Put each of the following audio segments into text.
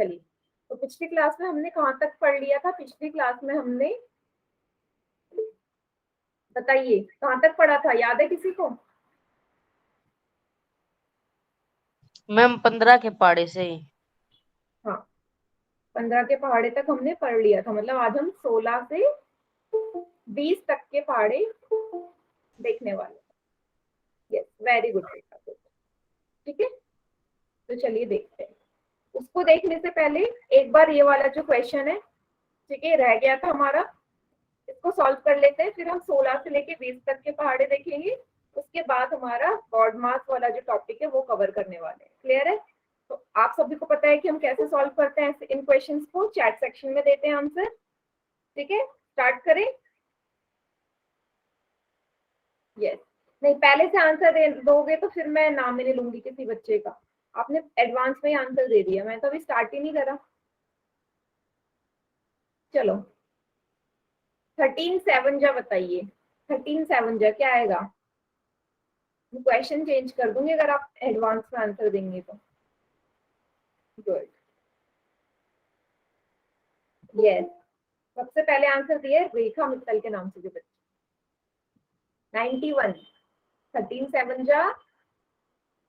चलिए, तो पिछली क्लास में हमने कहाँ तक पढ़ लिया था? पिछली क्लास में हमने, बताइए कहाँ तक पढ़ा था, याद है किसी को? मैम 15 के पाड़े से ही। हाँ, 15 के पहाड़े तक हमने पढ़ लिया था, मतलब आज हम 16 से 20 तक के पहाड़े देखने वाले। यस, वेरी गुड बेटा, ठीक है। तो चलिए देखते हैं। उसको देखने से पहले एक बार ये वाला जो क्वेश्चन है, ठीक है, रह गया था हमारा, इसको सॉल्व कर लेते हैं, फिर हम 16 से लेके 20 तक के पहाड़े देखेंगे। उसके बाद हमारा गॉड मास वाला जो टॉपिक है वो कवर करने वाले हैं। क्लियर है? तो आप सभी को पता है कि हम कैसे सॉल्व करते हैं इन क्वेश्चंस को, चैट सेक्शन में देते हैं आंसर। ठीक है, स्टार्ट करें। यस, नहीं पहले से आंसर दे दोगे तो फिर मैं नाम ही नहीं लूंगी किसी बच्चे का। आपने एडवांस में ही आंसर दे दिया, मैं तो अभी स्टार्ट ही नहीं करा। चलो, 13 7 जा बताइए, 13 7 जा क्या आएगा? मैं क्वेश्चन चेंज कर दूंगी अगर आप एडवांस में आंसर देंगे तो। गुड, यस, सबसे पहले आंसर दिया रेखा मित्तल के नाम से जो बच्चे, 91। 13 7 जा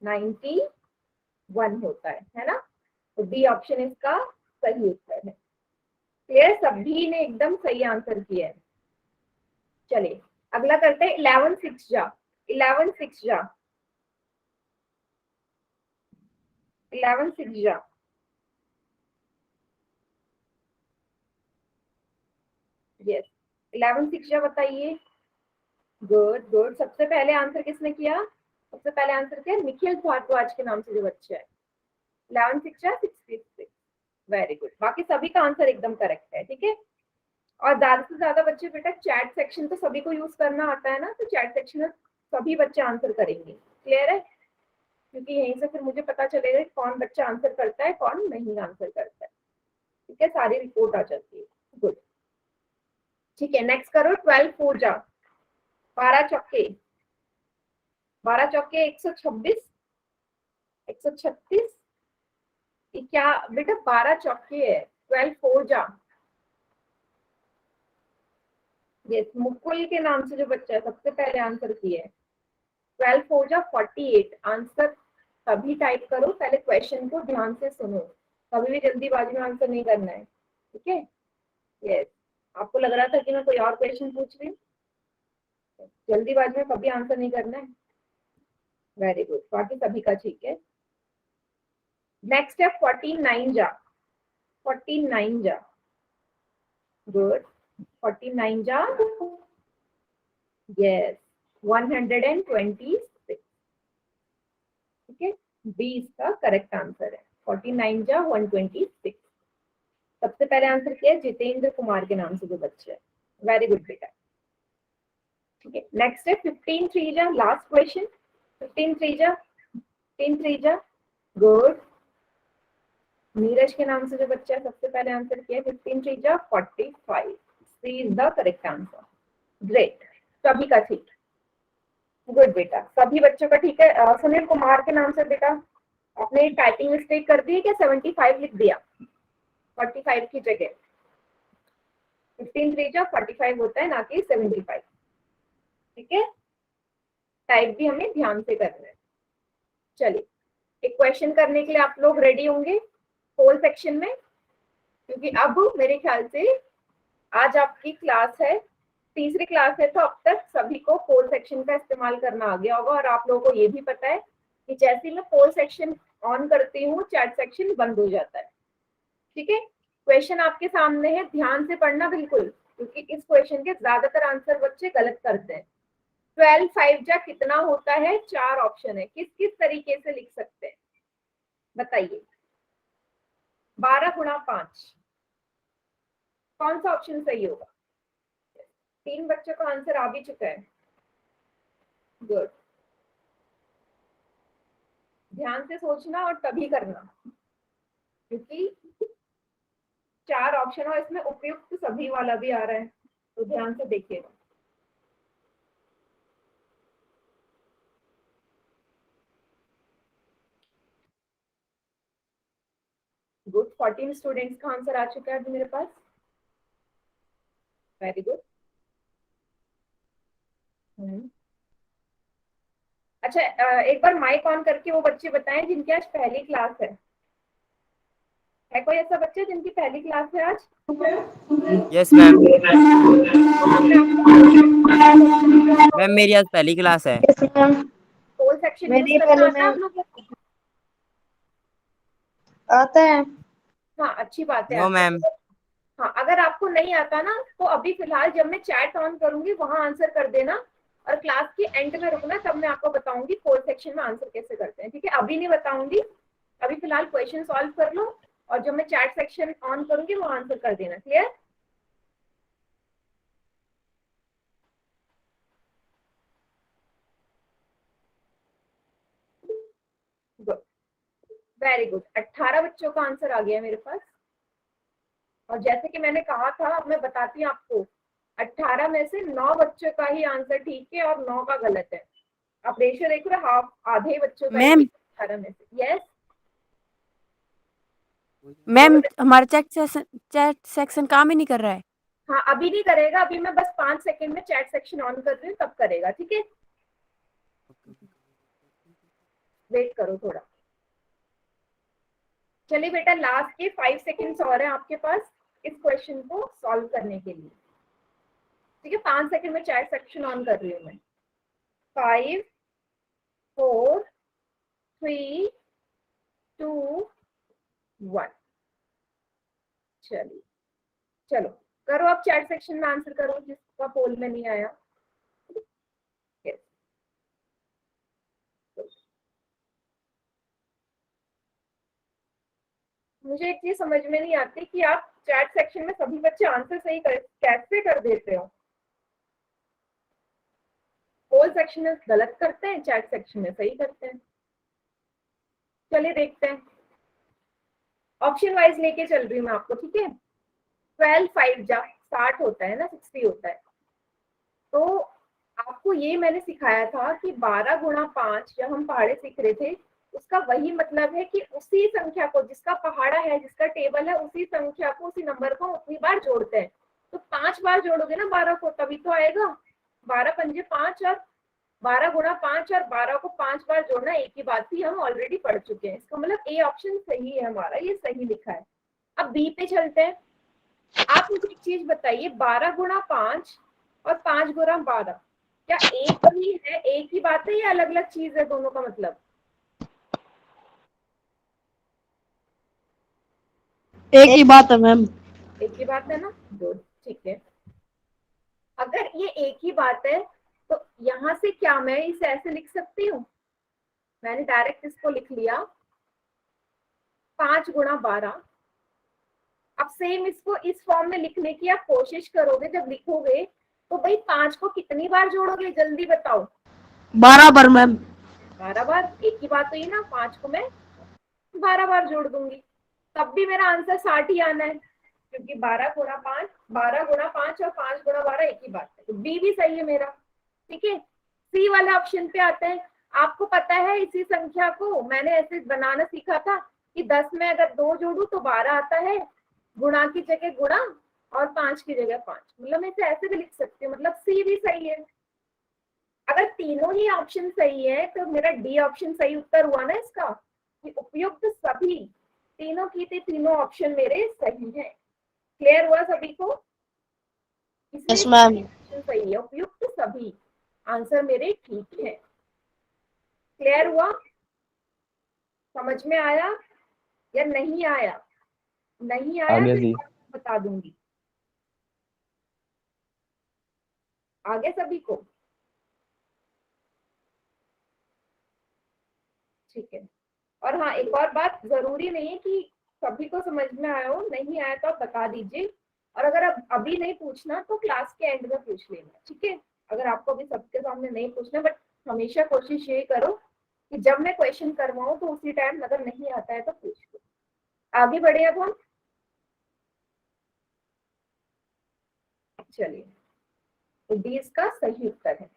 91 होता है ना? तो बी ऑप्शन इसका सही उत्तर है। क्लियर, सभी ने एकदम सही आंसर किया है। चलिए अगला करते हैं 11 6 जा, 11 6 जा, 11 6 जा। यस, 11 6 जा बताइए। गुड गुड, सबसे पहले आंसर किसने किया? सबसे पहले आंसर किया निखिल भारद्वाज के नाम से जो बच्चा है। 11 6 जा 66। वेरी गुड, बाकी सभी का आंसर एकदम करेक्ट है। ठीक है, और ज्यादा से ज्यादा बच्चे बेटा चैट सेक्शन तो सभी को यूज करना आता है ना, तो चैट सेक्शन में सभी बच्चे आंसर करेंगे। क्लियर है? क्योंकि यहीं से फिर मुझे पता चलेगा कि कौन बच्चा आंसर करता है कौन नहीं आंसर करता है। ठीक है, सारी रिपोर्ट आ जाती है। गुड, ठीक है, नेक्स्ट करो। 12 4 जा, 12 चौके, 12 चौके 126, 136। क्या बेटा 12 चौके है, 12 4 जा। यस, मुकुल के नाम से जो बच्चा है सबसे पहले आंसर किया है। 12 4 जा 48। आंसर तभी टाइप करो, पहले क्वेश्चन को ध्यान से सुनो, कभी भी जल्दीबाजी में आंसर नहीं करना है। ठीक है, यस, आपको लग रहा था कि मैं कोई और क्वेश्चन पूछ रही हूँ, जल्दीबाजी में कभी आंसर नहीं करना है। वेरी गुड, बाकी सभी का ठीक है। नेक्स्ट है 49 जा, 49 जा। गुड, 49 जा, यस, 126। ठीक है, बी इसका करेक्ट आंसर है। 49 जा 126। सबसे पहले आंसर किया जितेंद्र कुमार के नाम से जो बच्चे है। वेरी गुड बेटा। ठीक है, नेक्स्ट है 15 3 जा, लास्ट क्वेश्चन। 15 3 जा, 15 3 जा। गुड, नीरज के नाम से जो बच्चा है सबसे पहले आंसर किया 15 3 जा 45। C is the correct answer. Great, सभी का ठीक। गुड बेटा, सभी बच्चों का ठीक है। सुनील कुमार के नाम से बेटा आपने टाइपिंग मिस्टेक कर दी है क्या? 75 लिख दिया 45 की जगह। 15 3 जा 45 होता है, ना कि 75। ठीक है, टाइप भी हमें ध्यान से करना है। चलिए, एक क्वेश्चन करने के लिए आप लोग रेडी होंगे होल सेक्शन में, क्योंकि अब मेरे ख्याल से आज आपकी क्लास है, तीसरी क्लास है, तो अब तक सभी को पोल सेक्शन का इस्तेमाल करना आ गया होगा। और आप लोगों को ये भी पता है कि जैसे ही मैं पोल सेक्शन ऑन करती हूँ चैट सेक्शन बंद हो जाता है। ठीक है, क्वेश्चन आपके सामने है, ध्यान से पढ़ना बिल्कुल, क्योंकि इस क्वेश्चन के ज्यादातर आंसर बच्चे गलत करते हैं। 12 5 जा कितना होता है? 4 ऑप्शन है, किस किस तरीके से लिख सकते हैं बताइए? 12 गुणा 5, कौन सा ऑप्शन सही होगा? 3 बच्चों का आंसर आ भी चुका है। गुड, ध्यान से सोचना और तभी करना, क्योंकि 4 ऑप्शन और इसमें उपयुक्त सभी वाला भी आ रहा है, तो ध्यान से देखिएगा। गुड, 14 स्टूडेंट्स का आंसर आ चुका है अभी मेरे पास। Very good. अच्छा, एक बार माइक ऑन करके वो बच्चे बताएं जिनकी आज पहली क्लास है कोई ऐसा बच्चा जिनकी पहली क्लास है आज? Yes ma'am. मैम मैम मेरी आज पहली क्लास है। होल सेक्शन यूज करना आता है आप लोगों को? आता है। हाँ, अच्छी बात है नो आता है। मैम। हाँ, अगर आपको नहीं आता ना तो अभी फिलहाल जब मैं चैट ऑन करूंगी वहां आंसर कर देना, और क्लास के एंड में रुकना, तब मैं आपको बताऊंगी फोल सेक्शन में आंसर कैसे करते हैं। ठीक है, अभी नहीं बताऊंगी, अभी फिलहाल क्वेश्चन सॉल्व कर लो, और जब मैं चैट सेक्शन ऑन करूंगी वो आंसर कर देना। क्लियर? Good, very good. 18 बच्चों का आंसर आ गया मेरे पास, और जैसे कि मैंने कहा था, अब मैं बताती हूँ आपको, 18 में से 9 बच्चों का ही आंसर ठीक है और 9 का गलत है। आप रेशियो देख रहे हो, हाफ, आधे बच्चों का मैम 18 में से। यस मैम, हमारा चैट सेक्शन काम ही नहीं कर रहा है। हाँ, अभी नहीं करेगा, अभी मैं बस 5 सेकंड में चैट सेक्शन ऑन कर रही हूँ, तब करेगा। ठीक है, वेट करो थोड़ा। चलिए बेटा, लास्ट के 5 सेकंड्स और हैं आपके पास इस क्वेश्चन को सॉल्व करने के लिए। ठीक है, 5 सेकंड में चैट सेक्शन ऑन कर रही हूँ मैं। 5 4 3 2 1। चलिए, चलो करो, आप चैट सेक्शन में आंसर करो जिसका पोल में नहीं आया। Yes. मुझे एक चीज समझ में नहीं आती कि आप चैट सेक्शन में सभी बच्चे आंसर सही कैसे कर देते हो। पोल सेक्शन में गलत करते हैं, चैट सेक्शन में सही करते हैं। चलिए देखते हैं, ऑप्शन वाइज लेके चल रही हूँ मैं आपको। ठीक है, 12 5 जा 60 होता है ना, 60 होता है। तो आपको ये मैंने सिखाया था कि 12 गुणा 5 जब हम पहाड़े सीख रहे थे, उसका वही मतलब है कि उसी संख्या को, जिसका पहाड़ा है, जिसका टेबल है, उसी संख्या को, उसी नंबर को उतनी बार जोड़ते हैं। तो 5 बार जोड़ोगे ना 12 को, तभी तो आएगा। 12 पंजे 5, और 12 गुणा 5 और 12 को 5 बार जोड़ना एक ही बात थी, हम ऑलरेडी पढ़ चुके हैं। इसका मतलब ए ऑप्शन सही है हमारा, ये सही लिखा है। अब बी पे चलते हैं। आप मुझे एक चीज बताइए, 12 गुणा 5 और 5 गुणा 12 क्या एक ही है, एक ही बात है, या अलग अलग चीज है दोनों का मतलब? एक ही बात है मैम। एक ही बात है ना, गुड, ठीक है। अगर ये एक ही बात है तो यहां से क्या मैं इसे ऐसे लिख सकती हूँ? मैंने डायरेक्ट इसको लिख लिया 5 गुणा 12। अब सेम इसको इस फॉर्म में लिखने की आप कोशिश करोगे, जब लिखोगे तो भाई 5 को कितनी बार जोड़ोगे, जल्दी बताओ। 12 बार मैम। 12 बार, एक ही बात हुई ना, 5 को मैं 12 बार जोड़ दूंगी, तब भी मेरा आंसर 60 ही आना है, क्योंकि 12 गुणा 5, 12 गुणा 5 और 5 गुणा 12 एक ही बात है। तो बी भी सही है मेरा। ठीक है, सी वाले ऑप्शन पे आते हैं। आपको पता है इसी संख्या को मैंने ऐसे बनाना सीखा था कि 10 में अगर 2 जोड़ू तो 12 आता है, गुणा की जगह गुणा और 5 की जगह 5, मतलब मैं इसे ऐसे भी लिख सकती हूँ, मतलब सी भी सही है। अगर तीनों ही ऑप्शन सही है तो मेरा डी ऑप्शन सही उत्तर हुआ ना इसका, कि उपयुक्त सभी, तीनों की तीनों ऑप्शन मेरे सही हैं। क्लियर हुआ सभी को? Yes ma'am. ऑप्शन सही है, उपयुक्त सभी आंसर मेरे ठीक है। क्लियर हुआ? समझ में आया या नहीं आया? नहीं आया तो बता दूंगी। आगे सभी को? ठीक है। और हाँ, एक और बात, जरूरी नहीं है कि सभी को समझ में आया हो, नहीं आया तो आप बता दीजिए, और अगर आप अभी नहीं पूछना तो क्लास के एंड में पूछ लेना। ठीक है, अगर आपको अभी सबके सामने नहीं पूछना, बट हमेशा कोशिश ये करो कि जब मैं क्वेश्चन करवाऊं तो उसी टाइम अगर नहीं आता है तो पूछ लो। आगे बढ़े अब हम। चलिए, तो डी इसका सही उत्तर है।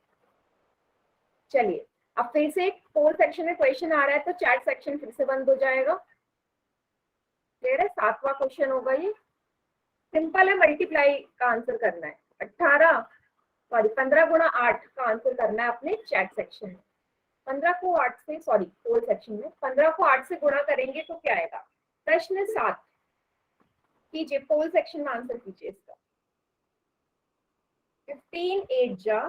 चलिए, अब फिर से एक पोल सेक्शन में क्वेश्चन आ रहा है तो चैट सेक्शन फिर से बंद हो जाएगा। क्लियर है? 7वां क्वेश्चन होगा ये, सिंपल है, मल्टीप्लाई का आंसर करना है। 15 गुणा 8 का आंसर करना है अपने चैट सेक्शन में। 15 को 8 से, सॉरी पोल सेक्शन में 15 को 8 से गुणा करेंगे तो क्या आएगा? प्रश्न 7 कीजिए, पोल सेक्शन में आंसर कीजिए इसका। 15 8 जा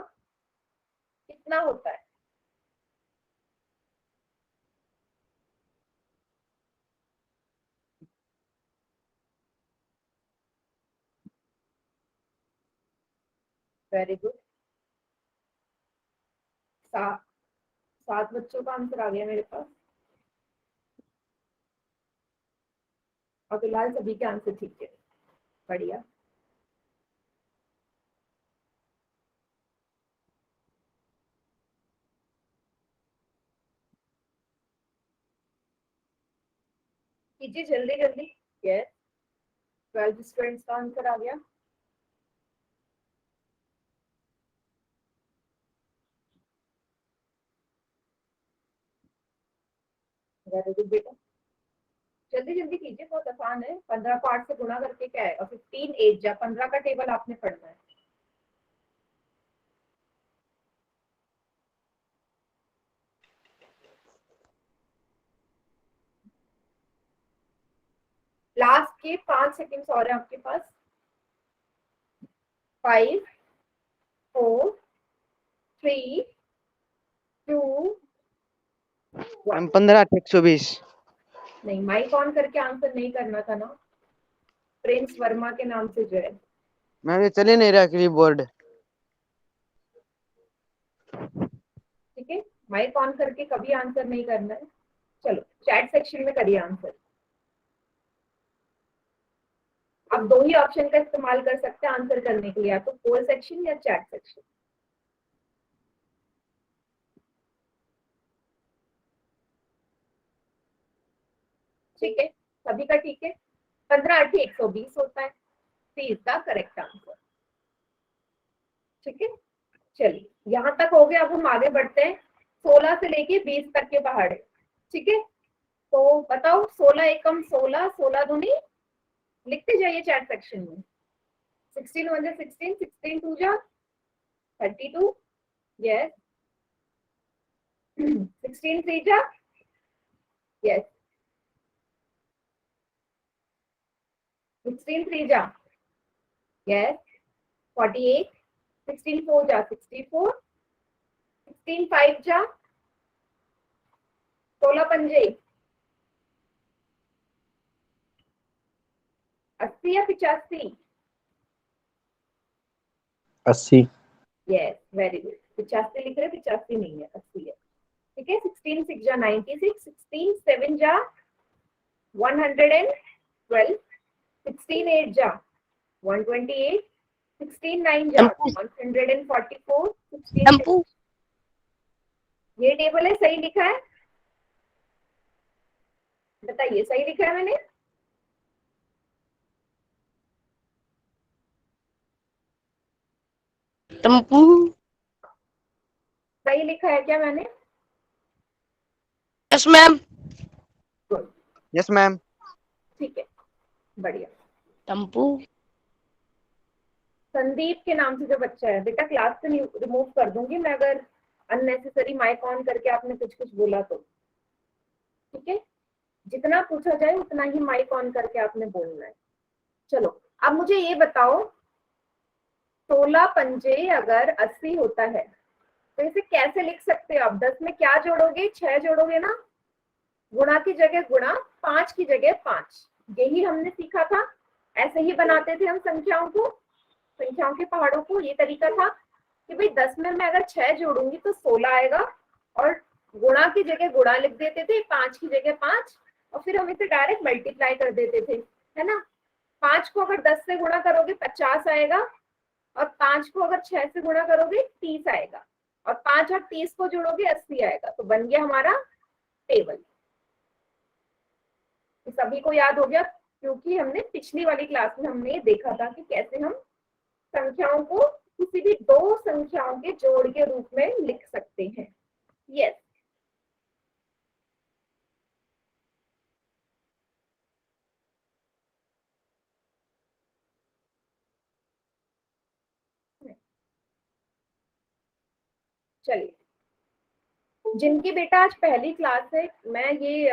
कितना होता है? वेरी गुड, 7 बच्चों का आंसर आ गया मेरे पास। और फिलहाल सभी के आंसर ठीक है, बढ़िया। कीजिए जल्दी जल्दी। यस, 12 स्टूडेंट्स का आंसर आ गया। वेरी गुड बेटा, जल्दी जल्दी कीजिए, बहुत आसान है। 15 को 8 से गुणा करके क्या है? और 15 8 जा 15 का टेबल आपने पढ़ना है। लास्ट के 5 सेकंड्स और हैं आपके पास। 5 4 3 2 1। 15 120। नहीं, माइक ऑन करके आंसर नहीं करना था ना, प्रिंस वर्मा के नाम से जो है। मैम ये चले नहीं रहा कीबोर्ड। ठीक है, माइक ऑन करके कभी आंसर नहीं करना है। चलो चैट सेक्शन में करिए आंसर। आप 2 ही ऑप्शन का इस्तेमाल कर सकते हैं आंसर करने के लिए, या तो पोल सेक्शन या चैट सेक्शन। ठीक है, सभी का ठीक है। 15 8 120 होता है, सी इज द करेक्ट आंसर। ठीक है, चलिए यहाँ तक हो गया। अब हम आगे बढ़ते हैं, 16 से लेके 20 तक के पहाड़े। ठीक है, तो बताओ 16 एकम 16, 16 दूनी, लिखते जाइए चैट सेक्शन में। 16 1 जा 16, 16 2 जा 32, यस। 16 3 जा, यस। 16 3 जा, यस। 48, 16 4 जा 64, 16 5 जा 16 पंजे 80 या 85? 80। Yes, very good. 85 लिख रहे, 85 नहीं है, 80 है। ठीक है, 16 6 जा 96, 16 7 जा 112, 16 8 जा 128, 16 9 जा 144, 16 ये टेबल है, सही लिखा है? बताइए, सही लिखा है मैंने? टम्पू। सही लिखा है क्या मैंने? Yes ma'am. Good, yes ma'am. ठीक है, बढ़िया। टम्पू। संदीप के नाम से जो बच्चा है, बेटा क्लास से रिमूव कर दूंगी मैं अगर अननेसेसरी माइक ऑन करके आपने कुछ कुछ बोला तो। ठीक है, जितना पूछा जाए उतना ही माइक ऑन करके आपने बोलना है। चलो अब मुझे ये बताओ, 16 पंजे अगर 80 होता है तो इसे कैसे लिख सकते हो आप? 10 में क्या जोड़ोगे? 6 जोड़ोगे ना, गुणा की जगह गुणा, 5 की जगह 5। यही हमने सीखा था, ऐसे ही बनाते थे हम संख्याओं को, संख्याओं के पहाड़ों को। ये तरीका था कि भाई 10 में मैं अगर 6 जोड़ूंगी तो 16 आएगा, और गुणा की जगह गुणा लिख देते थे, 5 की जगह 5, और फिर हम इसे डायरेक्ट मल्टीप्लाई कर देते थे, है ना। 5 को अगर 10 से गुणा करोगे 50 आएगा, और 5 को अगर 6 से गुणा करोगे 30 आएगा, और 5 और 30 को जोड़ोगे 80 आएगा। तो बन गया हमारा टेबल। सभी को याद हो गया, क्योंकि हमने पिछली वाली क्लास में हमने ये देखा था कि कैसे हम संख्याओं को किसी भी 2 संख्याओं के जोड़ के रूप में लिख सकते हैं। यस, चलिए, जिनकी बेटा आज पहली क्लास है, मैं ये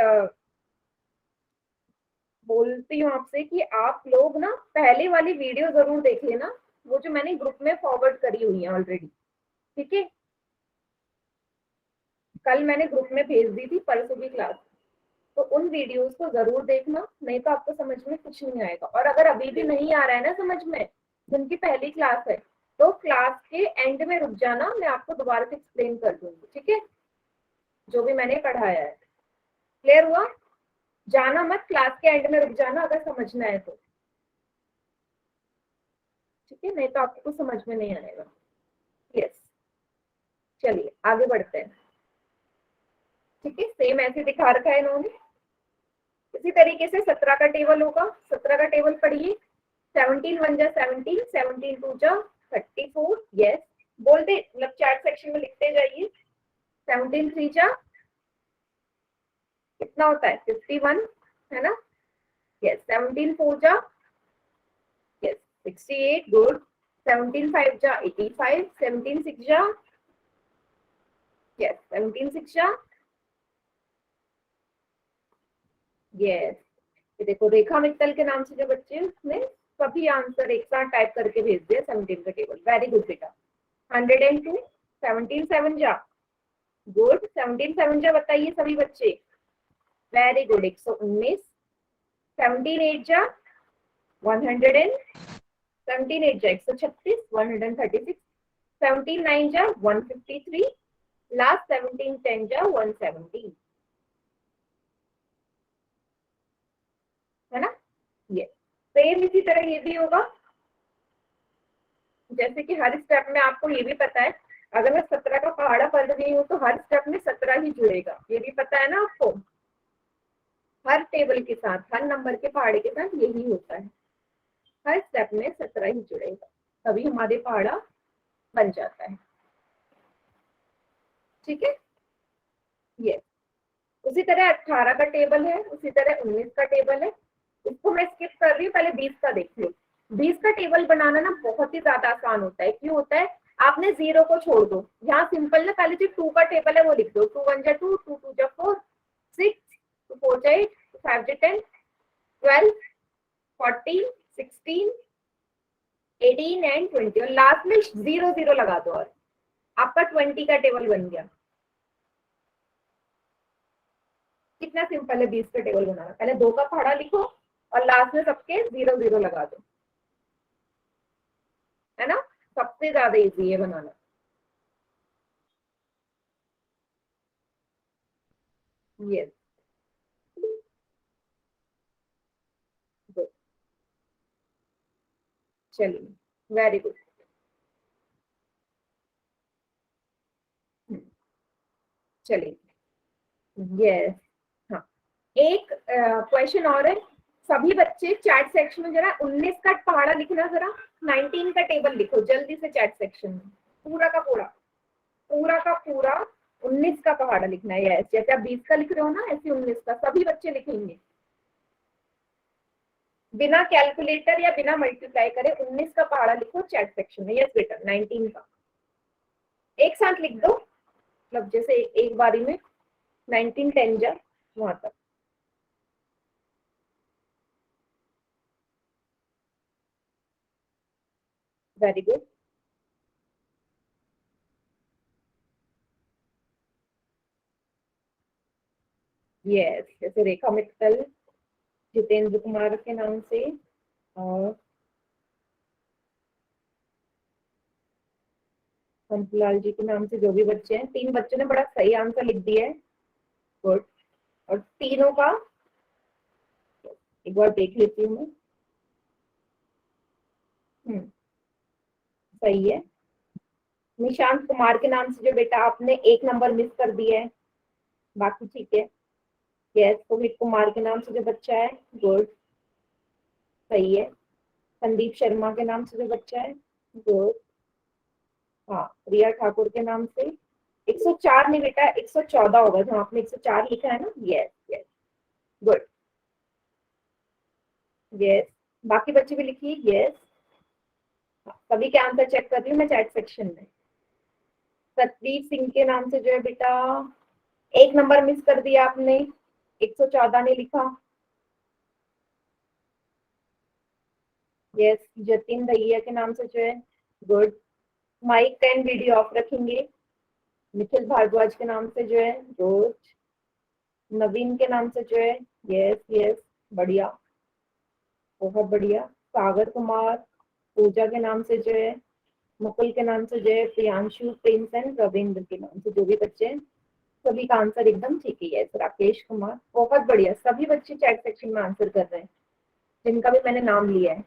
बोलती हूँ आपसे कि आप लोग ना पहले वाली वीडियो जरूर देख लेना, वो जो मैंने ग्रुप में फॉरवर्ड करी हुई है ऑलरेडी, ठीक है। कल मैंने ग्रुप में भेज दी थी परसों की क्लास, तो उन वीडियोस को जरूर देखना, नहीं तो आपको समझ में कुछ नहीं आएगा। और अगर अभी भी नहीं आ रहा है ना समझ में, जिनकी पहली क्लास है, तो क्लास के एंड में रुक जाना, मैं आपको दोबारा से एक्सप्लेन कर दूंगी, ठीक है, जो भी मैंने पढ़ाया है। क्लियर हुआ? जाना मत, क्लास के एंड में रुक जाना अगर समझना है तो, ठीक है, नहीं तो आपको कुछ समझ में नहीं आएगा। यस, चलिए आगे बढ़ते हैं, ठीक है। सेम ऐसे दिखा रखा है इन्होंने। इसी तरीके से 17 का टेबल होगा। 17 का टेबल पढ़िए। 17 1 जा 17, 17 2 जा 34। यस, बोलते मतलब चैट सेक्शन में लिखते जाइए। 17 3 जा कितना होता है? 51, है ना? यस। 17 4 जा यस 68, गुड। 17 5 जा 85, 17 6 जा यस 17 6 जा यस। ये देखो, रेखा मित्तल के नाम से जो बच्चे हैं उसने सभी आंसर एक साथ टाइप करके भेज दिया 17 का टेबल। वेरी गुड बेटा। 102, 17 7 जा गुड। 17 7 जा बताइए सभी बच्चे। Very good. 119। 17 8 जा 100 17 8 जा 136, 136। 17 9 जा 153। लास्ट 17 10 जा 170, है ना? ये सेम इसी तरह ये भी होगा। जैसे कि हर स्टेप में आपको ये भी पता है, अगर मैं 17 का पहाड़ा पढ़ रही हूँ तो हर स्टेप में 17 ही जुड़ेगा, ये भी पता है ना आपको। हर टेबल के साथ, हर नंबर के पहाड़े के साथ यही होता है, हर स्टेप में 17 ही जुड़ेगा, तभी हमारे पहाड़ा बन जाता है, ठीक है। ये उसी तरह 18 का टेबल है, उसी तरह 19 का टेबल है। इसको मैं स्किप कर रही हूँ, पहले 20 का देख लो। 20 का टेबल बनाना ना बहुत ही ज्यादा आसान होता है। क्यों होता है? आपने 0 को छोड़ दो, यहाँ सिंपल ना, पहले जो 2 का टेबल है वो लिख दो। 2 1 जा 2, 2 2 जा 4, 6, 2 4 जा 8, 2 5 जा 10, 12, 14, 16, 18 एंड 20, और लास्ट में 0 0 लगा दो और आपका 20 का टेबल बन गया। कितना सिंपल है 20 का टेबल बनाना। पहले 2 का पहाड़ा लिखो और लास्ट में सबके 0 0 लगा दो, है ना? सबसे ज्यादा इजी है बनाना। यस, गुड, चलिए, वेरी गुड। चलिए, यस, हाँ, एक क्वेश्चन और है। सभी बच्चे चैट सेक्शन में जरा 19 का पहाड़ा लिखना, जरा 19 का टेबल लिखो जल्दी से चैट सेक्शन में। पूरा का पूरा, पूरा का पूरा 19 का पहाड़ा लिखना है। यस, जैसे आप 20 का लिख रहे हो ना, ऐसे 19 का सभी बच्चे लिखेंगे, बिना कैलकुलेटर या बिना मल्टीप्लाई करे 19 का पहाड़ा लिखो चैट सेक्शन में। यस बेटा, 19 का एक साथ लिख दो, मतलब जैसे एक बारी में 19 10 जा वहां तक। Very good. यस, जैसे रेखा मित्तल, जितेंद्र कुमार के नाम से, और कंसलाल जी के नाम से जो भी बच्चे हैं, 3 बच्चों ने बड़ा सही आंसर लिख दिया है। गुड। और तीनों का एक बार देख लेती हूँ मैं। सही है। निशांत कुमार के नाम से जो बेटा आपने 1 नंबर मिस कर दिया है, बाकी ठीक है। यस, सुमित कुमार के नाम से जो बच्चा है, गुड, सही है। संदीप शर्मा के नाम से जो बच्चा है, गुड। हाँ, रिया ठाकुर के नाम से 104 नहीं बेटा, 114 होगा, जहाँ आपने 104 लिखा है ना। Yes yes, good. यस, बाकी बच्चे भी लिखिए। यस, सभी के आंसर चेक कर रही हूँ मैं चैट सेक्शन में। सतवीर सिंह के नाम से जो है बेटा, एक नंबर मिस कर दिया आपने, 114 ने लिखा। यस, जतिन दहिया के नाम से जो है, good. Mic and video off रखेंगे। निखिल भारद्वाज के नाम से जो है, गुड। नवीन के नाम से जो है, यस यस, बढ़िया, बहुत बढ़िया। सागर कुमार, पूजा के नाम से जो है, मुकुल के नाम से जो है, प्रियांशु, प्रिंस एंड रविंद्र के नाम से जो भी बच्चे हैं, सभी का आंसर एकदम ठीक ही है। राकेश कुमार, बहुत बढ़िया, सभी बच्चे चैट सेक्शन में आंसर कर रहे हैं जिनका भी मैंने नाम लिया है।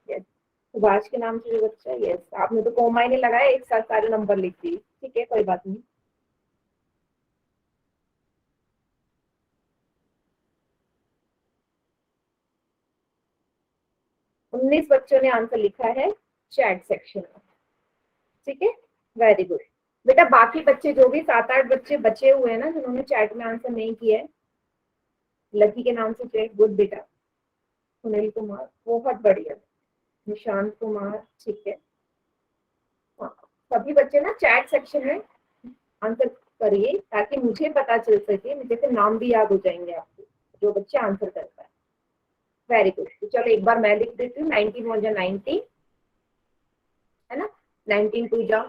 यस, सुभाष के नाम से जो बच्चा है, यस, आपने तो कोमा ही नहीं लगाया, एक साथ सारे नंबर लिख दिए, ठीक है, कोई बात नहीं। उन्नीस बच्चों ने आंसर लिखा है चैट सेक्शन में, ठीक है, वेरी गुड। बेटा बाकी बच्चे जो भी 7-8 बच्चे बचे हुए हैं ना, जिन्होंने चैट में आंसर नहीं किया है, लकी के नाम से चेक, गुड बेटा। सुनील कुमार, बहुत बढ़िया। निशांत कुमार, ठीक है। हाँ, सभी बच्चे ना चैट सेक्शन में आंसर करिए ताकि मुझे पता चल सके, मुझे फिर नाम भी याद हो जाएंगे आपको जो बच्चे आंसर कर पाए। Very good. तो चलो एक बार मैं लिख देती हूँ, 19 1 जा 90 है ना, 19 2 जा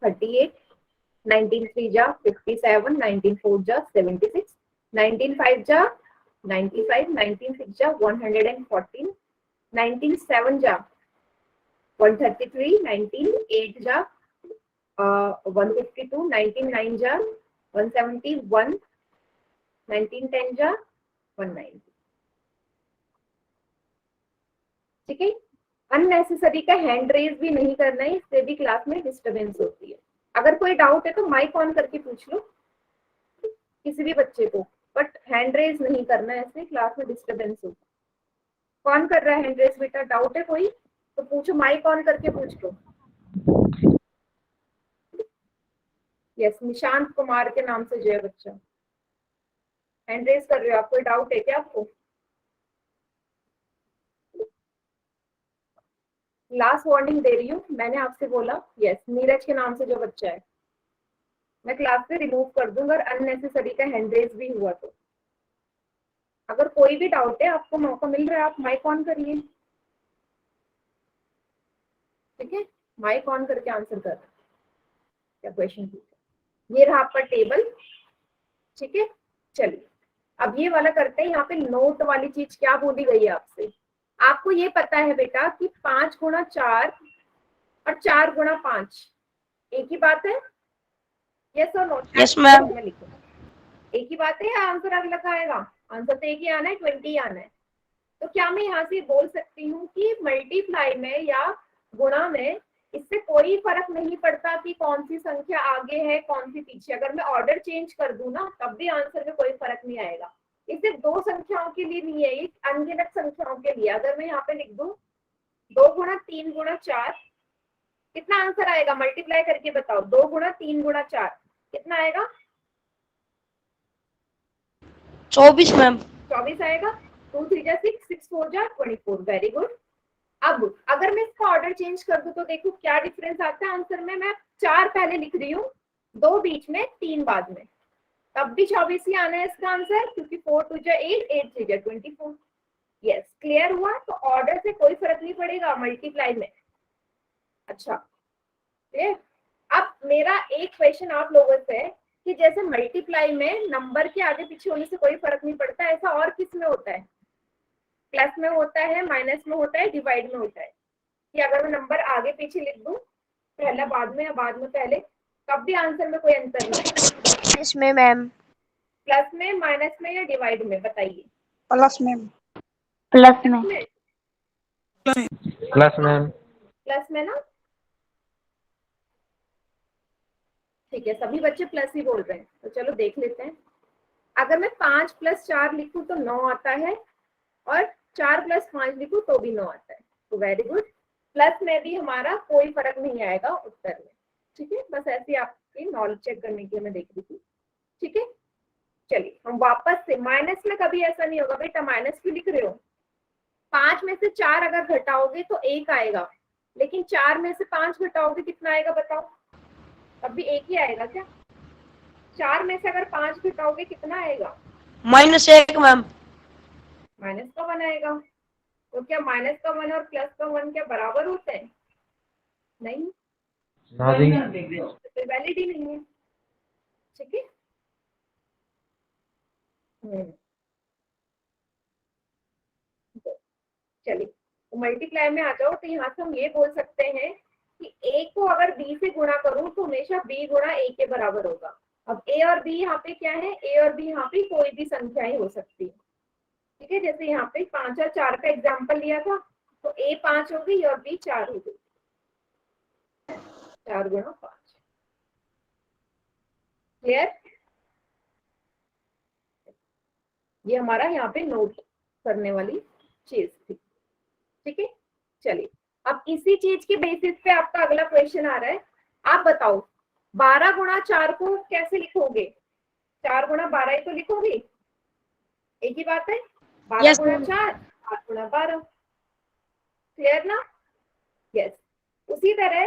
38, 19 3 जा 57, 19 4 जा 76, 19 5 जा 95, 19 6 जा 114, 19 7 जा 133, 19 8 जा 152, 19 9 जा 171, 19 10 जा 190, ठीक है। अननेसेसरी का हैंड रेज भी नहीं करना है, इससे भी क्लास में डिस्टरबेंस होती है। अगर कोई डाउट है तो माइक ऑन करके पूछ लो किसी भी बच्चे को, बट हैंड रेज नहीं करना है, ऐसे क्लास में डिस्टरबेंस होती है। कौन कर रहा है हैंड रेज बेटा? डाउट है कोई तो पूछो, माइक ऑन करके पूछ लो। यस, निशांत कुमार के नाम से जो है बच्चा हैंड रेज कर रहे हो आप, कोई डाउट है क्या आपको? लास्ट वार्निंग दे रही हूँ, मैंने आपसे बोला। यस, नीरज के नाम से जो बच्चा है मैं क्लास से रिमूव कर दूंगा अगर अननेसेसरी का हैंड रेज भी हुआ तो। अगर कोई भी डाउट है, आपको मौका मिल रहा है, आप माइक ऑन करिए, ठीक है, माइक ऑन करके आंसर कर क्या क्वेश्चन पूछा। ये रहा आपका टेबल, ठीक है। चलिए अब ये वाला करते हैं। यहाँ पे नोट वाली चीज क्या बोली गई है आपसे? आपको ये पता है बेटा कि 5 गुणा 4 और 4 गुणा 5 एक ही बात है, यस और नो? Yes ma'am. मैं लिखूँ एक ही बात है या आंसर अलग आएगा? आंसर तो एक ही आना है, 20 आना है। तो क्या मैं यहाँ से बोल सकती हूँ कि मल्टीप्लाई में या गुणा में इससे कोई फर्क नहीं पड़ता कि कौन सी संख्या आगे है कौन सी पीछे? अगर मैं ऑर्डर चेंज कर दूं ना तब भी आंसर में कोई फर्क नहीं आएगा। ये सिर्फ 2 संख्याओं के लिए नहीं है, ये अनगिनत संख्याओं के लिए। अगर मैं यहाँ पे लिख दूं 2 गुणा 3 गुणा 4, कितना आंसर आएगा? मल्टीप्लाई करके बताओ, 2 गुणा 3 गुणा 4 कितना आएगा? 24 मैम। 24 आएगा। 2 3 जा 6, 6 4 जा 24, वेरी गुड। अब अगर मैं इसका ऑर्डर चेंज कर दूं तो देखो क्या डिफरेंस आता है आंसर में। मैं 4 पहले लिख रही हूँ, 2 बीच में, 3 बाद में, तब भी 24 ही आना है इसका आंसर, क्योंकि 4 2 जा 8, 8 3 जा 24। यस, क्लियर हुआ? तो ऑर्डर से कोई फर्क नहीं पड़ेगा मल्टीप्लाई में। अच्छा, क्लियर? अब मेरा एक क्वेश्चन आप लोगों से है कि जैसे मल्टीप्लाई में नंबर के आगे पीछे होने से कोई फर्क नहीं पड़ता, ऐसा और किस में होता है? प्लस में होता है, माइनस में होता है, डिवाइड में होता है। कि अगर मैं नंबर आगे पीछे लिख दूं, पहला बाद में या बाद में पहले, तब भी आंसर में कोई अंतर नहीं है। यस में मैम। प्लस में, माइनस में या डिवाइड में? बताइए। Plus ma'am. प्लस में। Plus ma'am. प्लस में ना, ठीक है, सभी बच्चे प्लस ही बोल रहे हैं, तो चलो देख लेते हैं। अगर मैं 5 + 4 लिखूं तो 9 आता है, और 4 + 5 लिखूं तो भी 9 आता है। तो वेरी गुड, प्लस में भी हमारा कोई फर्क नहीं आएगा उत्तर में, ठीक है। बस ऐसे आपकी नॉलेज चेक करने के लिए मैं देख रही थी, ठीक है। चलिए हम वापस से, माइनस में कभी ऐसा नहीं होगा बेटा, माइनस क्यों लिख रहे हो? 5 में से 4 अगर घटाओगे तो 1 आएगा, लेकिन 4 में से 5 घटाओगे कितना आएगा बताओ? अब भी एक ही आएगा क्या? 4 में से अगर 5 घटाओगे कितना आएगा? -1 मैम। माइनस का 1 आएगा। तो क्या माइनस का 1 और प्लस का 1 क्या बराबर होते हैं? नहीं, तो वैलिड ही नहीं है। ठीक है। चलिए, तो मल्टीप्लाई में आ जाओ। तो यहाँ से हम ये बोल सकते हैं कि a को अगर b से गुणा करूं तो हमेशा b गुणा a के बराबर होगा। अब a और b यहाँ पे क्या है? a और b यहाँ पे कोई भी संख्या ही हो सकती है। ठीक है, जैसे यहाँ पे 5 और 4 का एग्जाम्पल लिया था, तो a 5 हो गई और b 4 हो गई। 4 गुणा 5। क्लियर? ये हमारा यहाँ पे नोट करने वाली चीज थी। ठीक है, चलिए अब इसी चीज की बेसिस पे आपका अगला क्वेश्चन आ रहा है। आप बताओ 12 गुणा 4 को कैसे लिखोगे? 4 गुणा 12 ही तो लिखोगे, एक ही बात है। 12 Yes, गुणा ma'am. 4 8 गुणा 12। क्लियर ना? यस। उसी तरह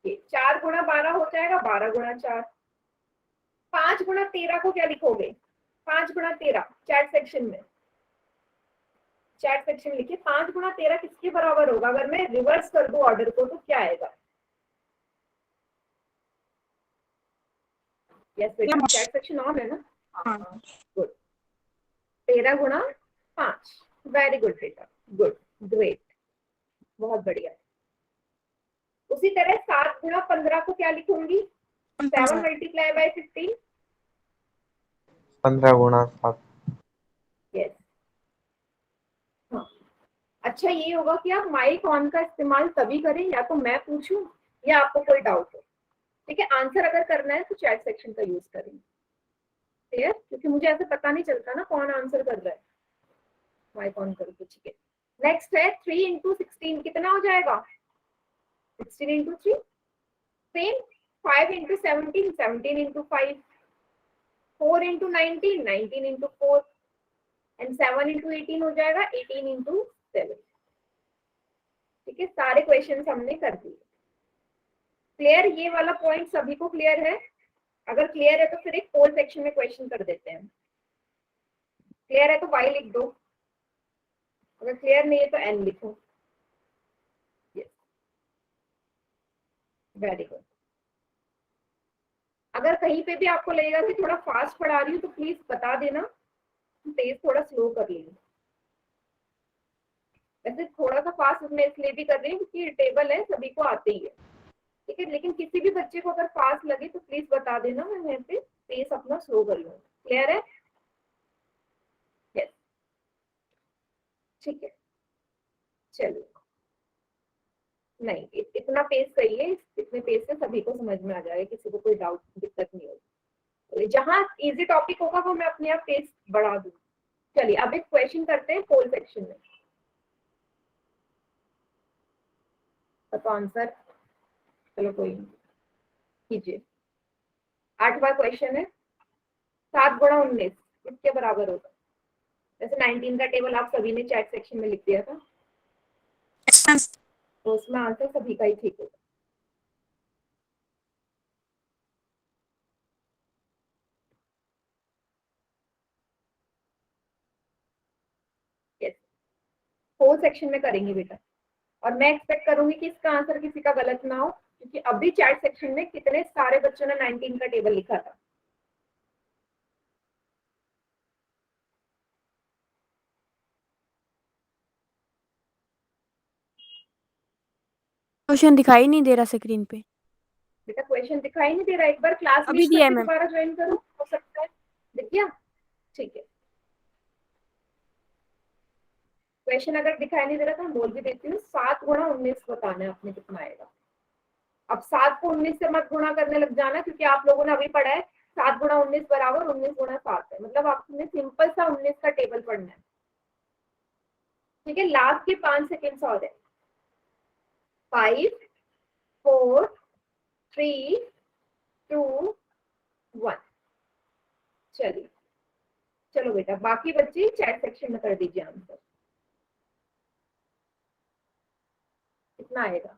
4 गुणा 12 हो जाएगा 12 गुणा 4। 5 गुणा 13 को क्या लिखोगे? 5 गुणा 13 चैट सेक्शन में, चैट सेक्शन में लिखिए 5 गुणा 13 किसके बराबर होगा? अगर मैं रिवर्स कर दूं ऑर्डर को तो क्या आएगा? यस बेटा, चैट सेक्शन ऑन है ना? हाँ, गुड। 13 गुणा 5। वेरी गुड बेटा, गुड, ग्रेट, बहुत बढ़िया। उसी तरह 7 गुणा 15 को क्या लिखूंगी? 7 मल्टीप्लाई बाय 15। 15 गुणा 7। यस। हाँ, अच्छा ये होगा कि आप माइक ऑन का इस्तेमाल तभी करें या तो मैं पूछूं या आपको कोई डाउट हो। ठीक है, आंसर अगर करना है तो चैट सेक्शन का यूज करेंगे। क्लियर? क्योंकि मुझे ऐसे पता नहीं चलता ना कौन आंसर कर रहा है। माइक ऑन करो तो ठीक है। नेक्स्ट है 3 इंटू 16 कितना हो जाएगा? 16 into 3 same. 5 into 17 17 into 5। 4 into 19 19 into 4 and 7 into 18 हो जाएगा 18 इंटू 7। ठीक है, सारे क्वेश्चन हमने कर दिए। क्लियर? ये वाला पॉइंट सभी को क्लियर है? अगर क्लियर है तो फिर एक पोल सेक्शन में क्वेश्चन कर देते हैं। क्लियर है तो वाई लिख दो, अगर क्लियर नहीं है तो एन लिखो। Very good. अगर कहीं पे भी आपको लगेगा कि थोड़ा फास्ट पढ़ा रही हूँ तो प्लीज बता देना, तेज थोड़ा स्लो कर लेंगे। वैसे थोड़ा सा फास्ट मैं इसलिए भी कर रही हूँ क्योंकि टेबल है सभी को आते ही है। ठीक है, लेकिन किसी भी बच्चे को अगर फास्ट लगे तो प्लीज बता देना, मैं यहाँ पे पेस अपना स्लो कर लूंगा। क्लियर है? यस, ठीक है, चलिए। नहीं, इतना पेस सही है, इतने पेस से सभी को समझ में आ जाएगा, किसी को कोई डाउट दिक्कत नहीं होगी। जहां इजी टॉपिक होगा वो मैं अपने आप पेस बढ़ा दूंगी। चलिए अब एक क्वेश्चन करते हैं पोल सेक्शन में। तो आंसर चलो कोई नहीं, कीजिए। 8वां क्वेश्चन है 7 गुणा 19 किसके बराबर होगा? जैसे 19 का टेबल आप सभी ने चैट सेक्शन में लिख दिया था, तो उसमें आंसर सभी का ही ठीक होगा। यस, फोर्थ सेक्शन में करेंगे बेटा, और मैं एक्सपेक्ट करूंगी कि इसका आंसर किसी का गलत ना हो, क्योंकि अभी चैट सेक्शन में कितने सारे बच्चों ने 19 का टेबल लिखा था। क्वेश्चन दिखाई नहीं दे रहा स्क्रीन पे। बेटा क्वेश्चन दिखाई नहीं दे रहा? एक बार क्लास अभी लीव दिया है करके मैम। दोबारा ज्वाइन करो, हो सकता है दिख गया। ठीक है, क्वेश्चन अगर दिखाई नहीं दे रहा तो मैं बोल भी देती हूँ। 7 गुणा 19 बताना है आपने कितना आएगा। अब 7 को 19 से मत गुणा करने लग जाना, क्योंकि आप लोगों ने अभी पढ़ा है 7 गुणा 19 बराबर 19 गुणा 7 है, मतलब आपने सिंपल सा 19 का टेबल पढ़ना है। ठीक है, लास्ट के 5 सेकेंड्स और है। 5 4 3 2 1। चलिए, चलो बेटा बाकी बच्चे चैट सेक्शन में कर दीजिए आंसर। कितना आएगा?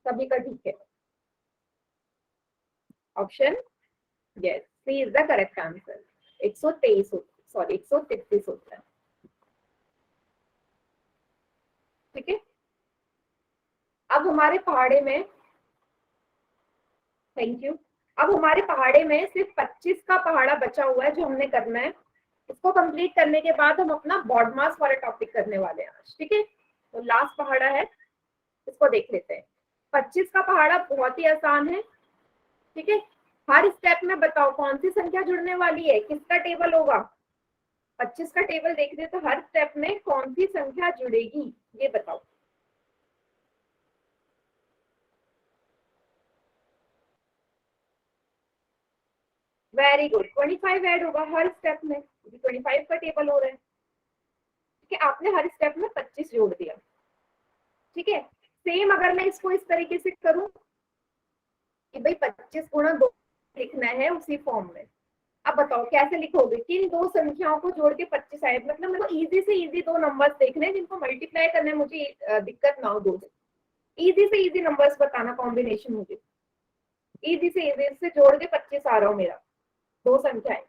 सभी का ठीक है। Option yes, C is the correct answer. 123 sorry 133 होता है। ठीक है, अब हमारे पहाड़े में, थैंक यू, अब हमारे पहाड़े में सिर्फ 25 का पहाड़ा बचा हुआ है जो हमने करना है। इसको कंप्लीट करने के बाद हम अपना बॉड मास वाला टॉपिक करने वाले हैं आज। ठीक है, तो लास्ट पहाड़ा है, इसको देख लेते हैं। 25 का पहाड़ा बहुत ही आसान है। ठीक है, हर स्टेप में बताओ कौन सी संख्या जुड़ने वाली है, किसका टेबल होगा। 25 का टेबल देख रहे तो हर स्टेप में कौन सी संख्या जुड़ेगी ये बताओ। वेरी गुड, 25 ऐड होगा हर स्टेप में, 25 का टेबल हो रहा है। ठीक है, आपने हर स्टेप में 25 जोड़ दिया। ठीक है, सेम अगर मैं इसको इस तरीके से करूं कि भाई 25 गुणा 2 लिखना है उसी फॉर्म में, अब बताओ कैसे लिखोगे। किन दो संख्याओं को जोड़ के 25 आए, मतलब मेरे को इजी से इजी दो नंबर्स देखने हैं जिनको मल्टीप्लाई करने में मुझे दिक्कत ना हो। दो इजी से इजी नंबर्स बताना, कॉम्बिनेशन मुझे इजी से इजी से जोड़ के 25 आ रहा हो मेरा। दो संख्याएं,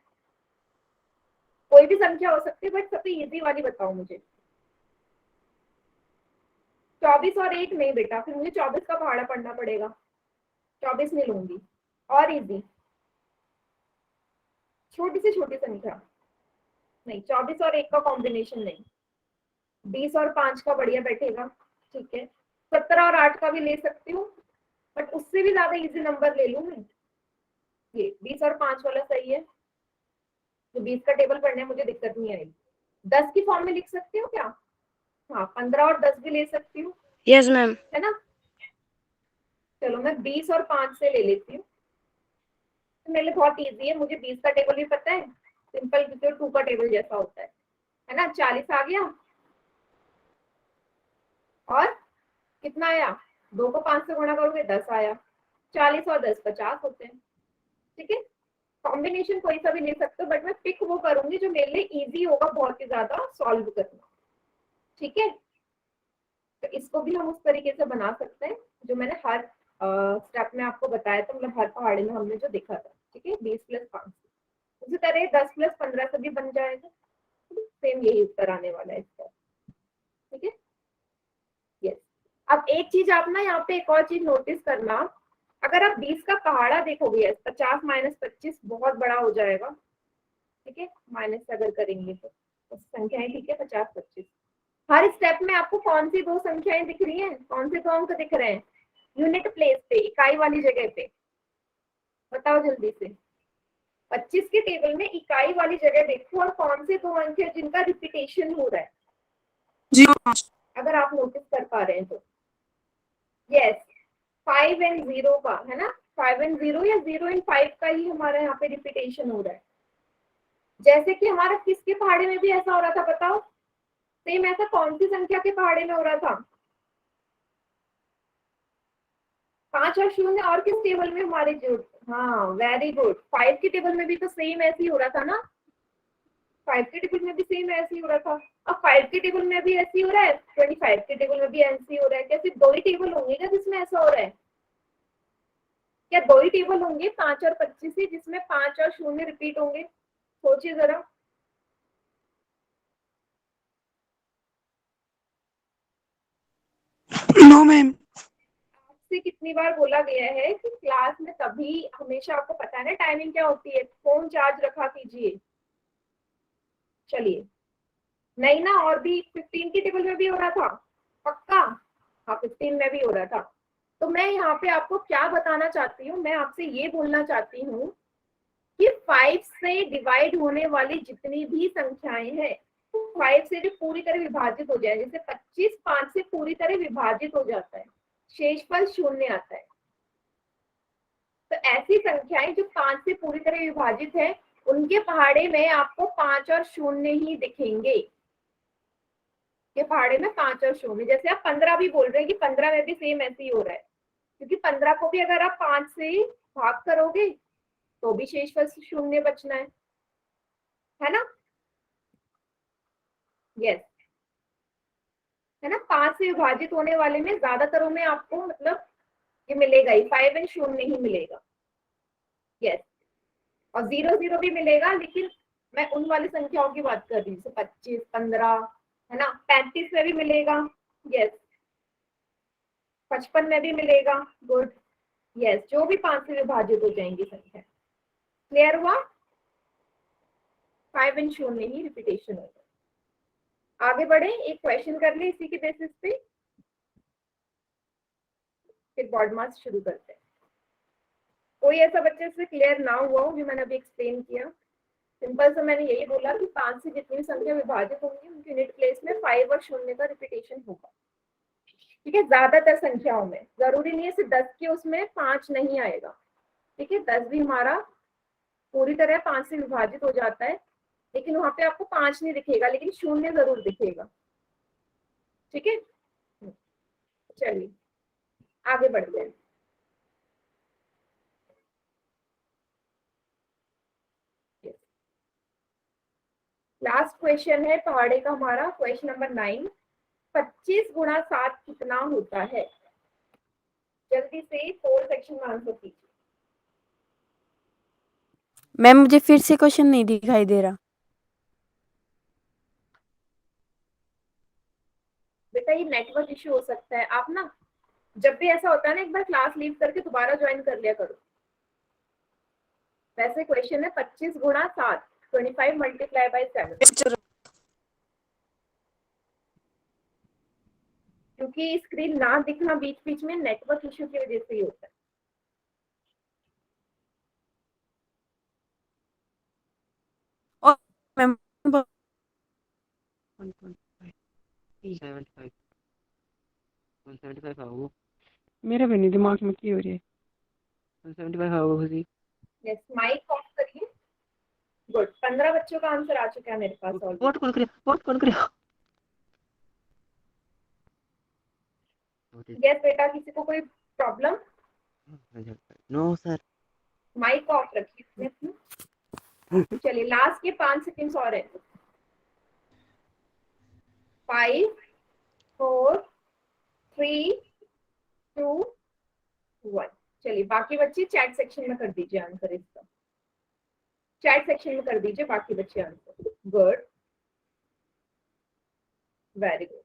कोई भी संख्या हो सकती है बट सबसे इजी वाली बताओ मुझे। 24 और 1 नहीं बेटा, फिर मुझे 24 का पहाड़ा पढ़ना पड़ेगा, 24 नहीं लूंगी। और इजी छोटी से छोटी संख्या नहीं, 24 और 1 का कॉम्बिनेशन नहीं। 20 और 5 का बढ़िया बैठेगा। ठीक है, 17 और 8 का भी ले सकती हूँ, बट उससे भी ज्यादा इजी नंबर ले लूँ मैं। ये 20 और 5 वाला सही है, तो 20 का टेबल पढ़ने में मुझे दिक्कत नहीं आएगी। 10 की फॉर्म में लिख सकती हूँ क्या? हाँ, 15 और 10 भी ले सकती हूँ, यस मैम। है ना। चलो मैं 20 और 5 से ले लेती हूँ, तो मेरे लिए बहुत इजी है। मुझे 20 का टेबल भी पता है, सिंपल, क्योंकि 2 का टेबल जैसा होता है ना। 40 आ गया, और कितना आया, 2 को 5 से गुणा करोगे 10 आया। 40 और 10 50 होते हैं। ठीक है, कॉम्बिनेशन कोई सा भी ले सकते हो, बट मैं पिक वो करूंगी जो मेरे लिए इजी होगा बहुत ही ज्यादा सॉल्व करना। ठीक है, तो इसको भी हम उस तरीके से बना सकते हैं जो मैंने हर स्टेप में आपको बताया था, मतलब हर पहाड़ी में हमने जो देखा था। ठीक है, 20 + 5, उसी तरह 10 + 15 से भी बन जाएगा। सेम यही उत्तर आने वाला है इसका। ठीक है, यस। अब एक चीज आप ना यहाँ पे एक और चीज नोटिस करना, अगर आप 20 का पहाड़ा देखोगे, 50 - 25 बहुत बड़ा हो जाएगा। ठीक है, माइनस अगर करेंगे तो संख्याएं, ठीक है, 50 25। हर स्टेप में आपको कौन सी दो संख्याएं दिख रही हैं, कौन से दो अंक दिख रहे हैं यूनिट प्लेस पे, इकाई वाली जगह पे, बताओ जल्दी से। 25 के टेबल में इकाई वाली जगह देखो और कौन से दो अंक है जिनका रिपीटेशन हो रहा है, 0 अगर आप नोटिस कर पा रहे हैं तो। यस, 5 and 0 का है ना, 5 and 0 या 0 and 5 का ही हमारा यहाँ पे रिपीटेशन हो रहा है। जैसे कि हमारा किसके पहाड़े में भी ऐसा हो रहा था बताओ, सेम ऐसा कौन सी संख्या के पहाड़े में हो रहा था? 5 और 0, और किस टेबल में हमारे जो, हाँ वेरी गुड, 5 के टेबल में भी तो सेम ऐसे ही हो रहा था ना। 5 के टेबल में भी सेम ऐसे ही हो रहा था, अब 5 के टेबल में भी ऐसे ही हो रहा है, 25 के टेबल में भी ऐसे ही हो रहा है। क्या सिर्फ 2 ही टेबल होंगे क्या जिसमें ऐसा हो रहा है? क्या 2 ही टेबल होंगे 5 और 25 ही, जिसमें 5 और 0 रिपीट होंगे? सोचिए जरा। No ma'am. आपसे कितनी बार बोला गया है कि क्लास में तभी, हमेशा आपको पता है ना टाइमिंग क्या होती है, फोन चार्ज रखा कीजिए। चलिए, नहीं ना, और भी 15 की टेबल में भी हो रहा था पक्का? हाँ, 15 में भी हो रहा था। तो मैं यहाँ पे आपको क्या बताना चाहती हूँ, मैं आपसे ये बोलना चाहती हूँ कि 5 से डिवाइड होने वाली जितनी भी संख्याएं हैं, 5 से जो पूरी तरह विभाजित हो जाए, जैसे 25 5 से पूरी तरह विभाजित हो जाता है, शेषफल 0 आता है। तो ऐसी संख्याएं जो 5 से पूरी तरह विभाजित है, उनके पहाड़े में आपको 5 और 0 ही दिखेंगे। के पहाड़े में 5 और 0, जैसे आप 15 भी बोल रहे हैं कि 15 में भी सेम ऐसे ही हो रहा है, क्योंकि 15 को भी अगर आप 5 से भाग करोगे तो भी शेषफल 0 बचना है ना। यस, है ना, 5 से विभाजित होने वाले में ज्यादातरों में आपको मतलब ये मिलेगा ही, 5 एंड शून्य नहीं मिलेगा। यस, और 0 0 भी मिलेगा, लेकिन मैं उन वाली संख्याओं की बात कर रही हूँ, जैसे 25 15 है ना, 35 में भी मिलेगा। यस, 55 में भी मिलेगा। गुड। यस, जो भी 5 से विभाजित हो जाएंगी संख्या। क्लियर हुआ? 5 एंड शून्य ही रिपीटेशन होगा। आगे बढ़े, एक क्वेश्चन कर ले इसी के बेसिस पे, फिर बॉड मास शुरू करते हैं। कोई ऐसा बच्चे से क्लियर ना हुआ हो जो मैंने अभी एक्सप्लेन किया? सिंपल सा मैंने यही बोला कि 5 से जितनी संख्या विभाजित होंगी उनके यूनिट प्लेस में 5 और शून्य का रिपीटेशन होगा। ठीक है, ज्यादातर संख्याओं में, जरूरी नहीं है सिर्फ 10 के उसमें 5 नहीं आएगा। ठीक है, 10 भी हमारा पूरी तरह 5 से विभाजित हो जाता है, लेकिन वहां पे आपको 5 नहीं दिखेगा, लेकिन शून्य जरूर दिखेगा। ठीक है, चलिए आगे बढ़ते हैं। लास्ट क्वेश्चन है पहाड़े का हमारा, क्वेश्चन नंबर 9। 25 गुणा 7 कितना होता है? जल्दी से 4 सेक्शन में आंसर कीजिए। मैम मुझे फिर से क्वेश्चन नहीं दिखाई दे रहा। बेटा ये नेटवर्क इश्यू हो सकता है, आप ना जब भी ऐसा होता है ना एक बार क्लास लीव करके दोबारा ज्वाइन कर लिया करो। वैसे क्वेश्चन है 25 गुणा 7, 25 मल्टीप्लाई बाय 7। क्योंकि स्क्रीन ना दिखना बीच बीच में नेटवर्क इश्यू की वजह से ही होता है। और मैम 1.5 175 आओ मेरे भी नहीं दिमाग में की हो रही है। 175 आओ खुशी। यस, माइक ऑफ करिए। गुड, 15 बच्चों का आंसर आ चुका है मेरे पास ऑलरेडी। वोट कौन करे? यस बेटा, किसी को कोई problem? No sir. Mic off रखिए अपने। चलिए लास्ट के 5 सेकंड्स और है। 5 4 3 2 1। चलिए बाकी बच्चे चैट सेक्शन में कर दीजिए आंसर इसका। चैट सेक्शन में कर दीजिए बाकी बच्चे आंसर। Good, very good.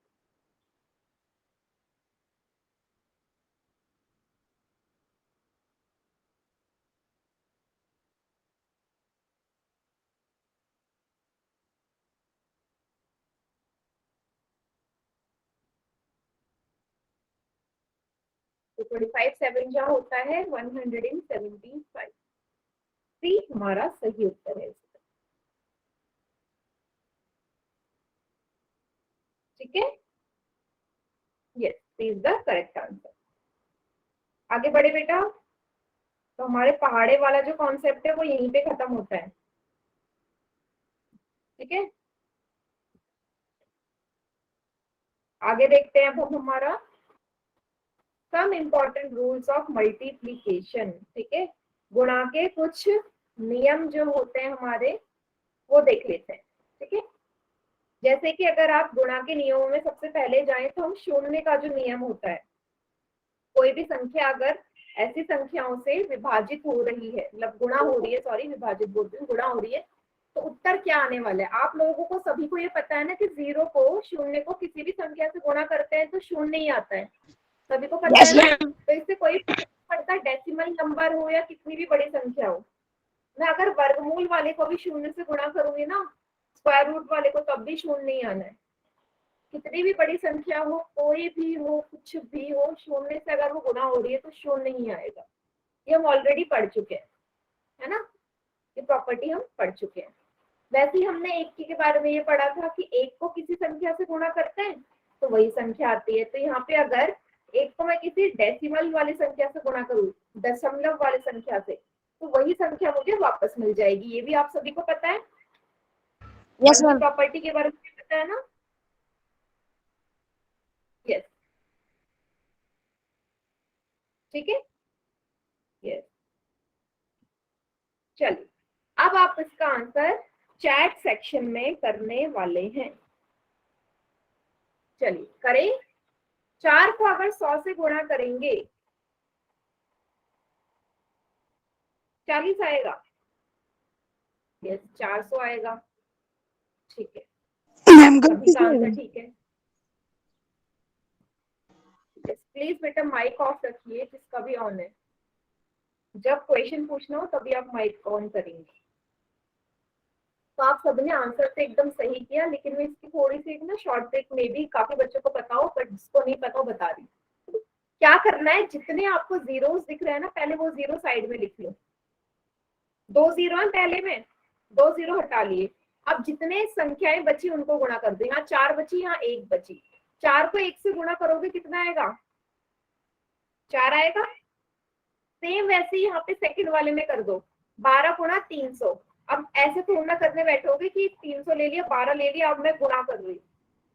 तो 25 7 जा होता है 175। सी हमारा सही उत्तर है इसका। ठीक है, yes, C is the correct answer. आगे बढ़े बेटा। तो हमारे पहाड़े वाला जो कॉन्सेप्ट है वो यहीं पे खत्म होता है। ठीक है, आगे देखते हैं अब हम हमारा some important rules of multiplication. ठीक है, गुणा के कुछ नियम जो होते हैं हमारे वो देख लेते हैं। ठीक है, जैसे कि अगर आप गुणा के नियमों में सबसे पहले जाएं तो हम शून्य का जो नियम होता है, कोई भी संख्या अगर ऐसी संख्याओं से विभाजित हो रही है, मतलब गुणा हो रही है, सॉरी विभाजित बोलते हैं, गुणा हो रही है, तो उत्तर क्या आने वाला है? आप लोगों को सभी को ये पता है ना कि 0 को शून्य को किसी भी संख्या से गुणा करते हैं तो शून्य ही आता है, सभी को पता है ना। तो इससे कोई पड़ता डेसिमल नंबर हो या कितनी भी बड़ी संख्या हो, मैं अगर वर्गमूल वाले को भी शून्य से गुणा करूंगी ना, स्क्वायर रूट वाले को, तब भी शून्य ही आना है। कितनी भी बड़ी संख्या हो, कोई भी हो, कुछ भी हो, शून्य से अगर वो गुणा हो रही है तो शून्य ही आएगा। ये हम ऑलरेडी पढ़ चुके हैं, है ना, ये प्रॉपर्टी हम पढ़ चुके हैं। वैसे ही हमने एक के बारे में ये पढ़ा था कि एक को किसी संख्या से गुणा करते हैं तो वही संख्या आती है। तो यहाँ पे अगर एक को मैं किसी डेसिमल वाली संख्या से गुणा करूँ, दशमलव वाली संख्या से, तो वही संख्या मुझे वापस मिल जाएगी। ये भी आप सभी को पता है। Yes ma'am. प्रॉपर्टी के बारे में पता है ना? यस, ठीक है, यस। चलिए अब आप इसका आंसर चैट सेक्शन में करने वाले हैं। चलिए करें। 4 को अगर 100 से गुणा करेंगे 40 आएगा, यस 400 आएगा, ठीक है, मैम सभी का आंसर ठीक है। प्लीज बेटा माइक ऑफ रखिए जिसका भी ऑन है, जब क्वेश्चन पूछना हो तभी आप माइक ऑन करेंगे। तो आप सबने आंसर तो एकदम सही किया, लेकिन मैं इसकी थोड़ी सी एक ना शॉर्ट ट्रिक में भी काफी बच्चों को पता हो, बट जिसको नहीं पता हो बता रही। क्या करना है, जितने आपको जीरोस दिख रहे हैं ना, पहले वो जीरो साइड में लिख लो। 2 जीरो है पहले में, 2 जीरो हटा लिए। अब जितने संख्याएं बची उनको गुणा कर दो। यहाँ 4 बची, यहाँ 1 बची। 4 को 1 से गुणा करोगे कितना आएगा? 4 आएगा। सेम वैसे ही यहाँ पे सेकंड वाले में कर दो, 12 गुणा 300। अब ऐसे थोड़ा ना करने बैठोगे कि 300 ले लिया, 12 ले लिया, अब मैं गुणा कर रही हूँ,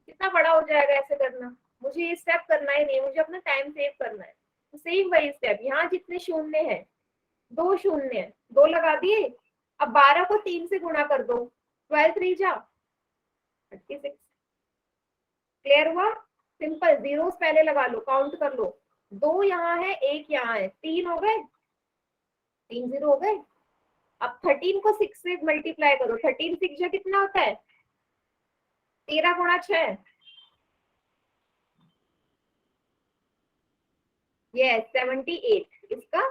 कितना बड़ा हो जाएगा ऐसे करना। मुझे ये स्टेप करना ही नहीं, मुझे अपना टाइम सेव करना है। तो सेम वही स्टेप, यहाँ जितने शून्य है, 2 शून्य है, 2 लगा दिए। अब 12 को 3 से गुणा कर दो, 12 3 जा 36। क्लियर हुआ? सिंपल, जीरो पहले लगा लो, काउंट कर लो। 2 यहाँ है, 1 यहाँ है, 3 हो गए, 3 जीरो हो गए। अब 13 को 6 से मल्टीप्लाई करो, 13 6 जा कितना होता है? 13 गुणा 6, ये 78। इसका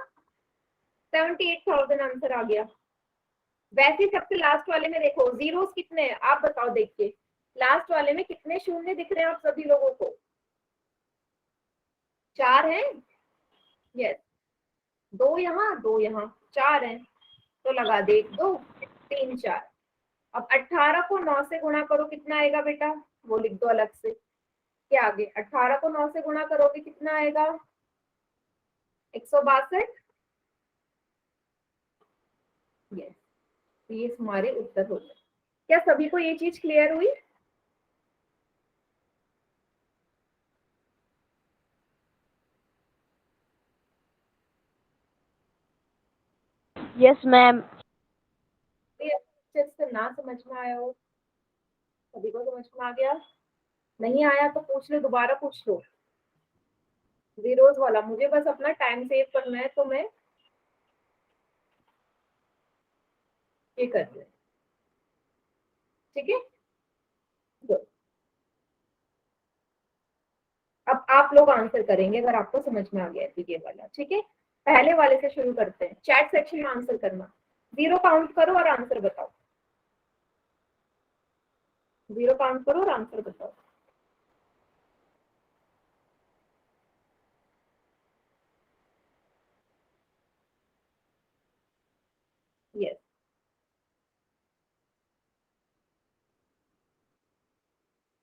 78,000 आंसर आ गया। वैसे सबसे लास्ट वाले में देखो जीरोस कितने हैं, आप बताओ देख के, लास्ट वाले में कितने शून्य दिख रहे हैं आप सभी लोगों को? 4 हैं, यस। 2 यहाँ, 2 यहाँ, 4 हैं, तो लगा दे 1 2 3 4। अब 18 को 9 से गुणा करो, कितना आएगा बेटा? वो लिख दो अलग से। क्या आगे? 18 को 9 से गुणा करोगे कितना आएगा? 162। यस, ये हमारे उत्तर हो गए। क्या सभी को ये चीज क्लियर हुई? Yes ma'am. अच्छे से ना समझ में आया हो, सभी को समझ में आ गया? नहीं आया तो पूछ लो, दोबारा पूछ लो। जीरोस वाला मुझे बस अपना टाइम सेव करना है, तो मैं ये कर रही हूँ, ठीक है। Good. अब आप लोग आंसर करेंगे अगर आपको समझ में आ गया तो ये वाला, ठीक है। पहले वाले से शुरू करते हैं, चैट सेक्शन में आंसर करना। जीरो काउंट करो और आंसर बताओ। जीरो काउंट करो और आंसर बताओ। Yes,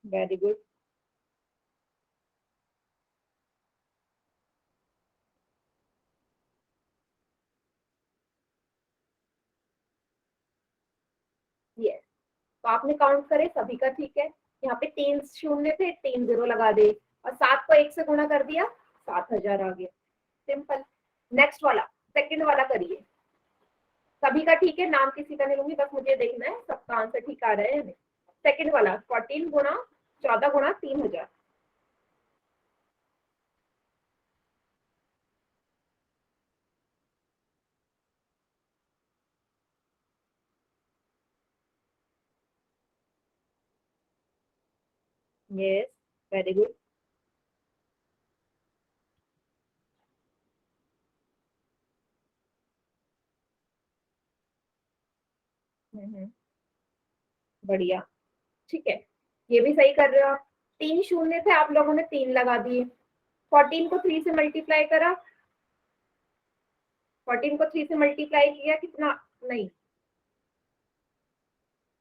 very good. यस, तो आपने काउंट करे, सभी का ठीक है। यहाँ पे 3 शून्य थे, 3 जीरो लगा दे, और 7 को 1 से गुणा कर दिया, 7000 आ गया। सिंपल। नेक्स्ट वाला, सेकंड वाला करिए। सभी का ठीक है, नाम किसी का नहीं लूंगी, बस मुझे देखना है सबका आंसर ठीक आ रहा है या नहीं। सेकंड वाला 14 गुणा 14 गुणा 3000। Yes, very good. बढ़िया, ठीक है, ये भी सही कर रहे हो आप। 3 शून्य थे, आप लोगों ने 3 लगा दिए। 14 को 3 से मल्टीप्लाई करा, 14 को 3 से मल्टीप्लाई किया, कितना? नहीं,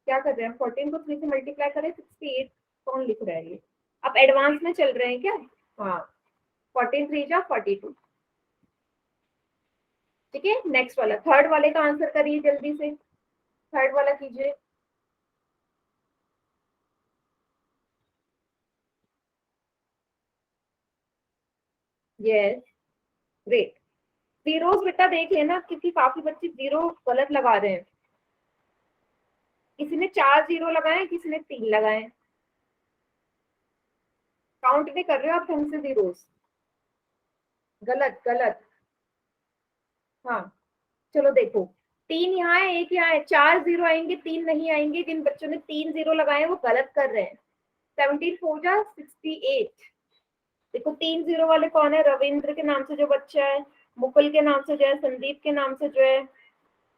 क्या कर रहे हैं? 14 को 3 से मल्टीप्लाई करें 68। कौन लिख रहा है ये? आप एडवांस में चल रहे हैं क्या? हाँ, 14 3 जा 42। ठीक है, नेक्स्ट वाला, थर्ड वाले का आंसर करिए जल्दी से। थर्ड वाला कीजिए। Yes, great. जीरोस बेटा देख लेना, क्योंकि काफी बच्चे जीरो गलत लगा रहे हैं। किसी ने 4 जीरो लगाए, किसी ने 3 लगाए। काउंट नहीं कर रहे हो आप ढंग से जीरोस, गलत गलत। हाँ, चलो देखो, 3 यहाँ है, 1 यहाँ है, 4 0 आएंगे, 3 नहीं आएंगे। जिन बच्चों ने 3 0 लगाए वो गलत कर रहे हैं। 17 4 जा 68। देखो 3 0 वाले कौन है? रविंद्र के नाम से जो बच्चा है, मुकुल के नाम से जो है, संदीप के नाम से जो है,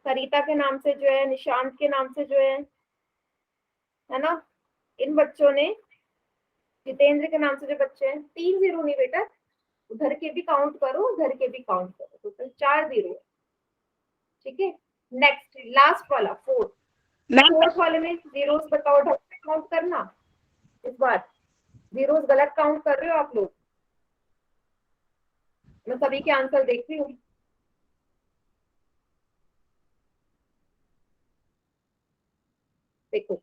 सरिता के नाम से जो है, निशांत के नाम से जो है ना। इन बच्चों ने, जितेंद्र के नाम से जो बच्चे हैं, 3 0 नहीं बेटा, उधर के भी काउंट करो, उधर के भी काउंट करो, टोटल 4 0 है। ठीक है, नेक्स्ट लास्ट वाला 4। फोर्थ वाले में जीरोस बताओ, ढंग से काउंट करना। इस बार जीरोस गलत काउंट कर रहे हो आप लोग। मैं सभी के आंसर देख रही हूँ। देखो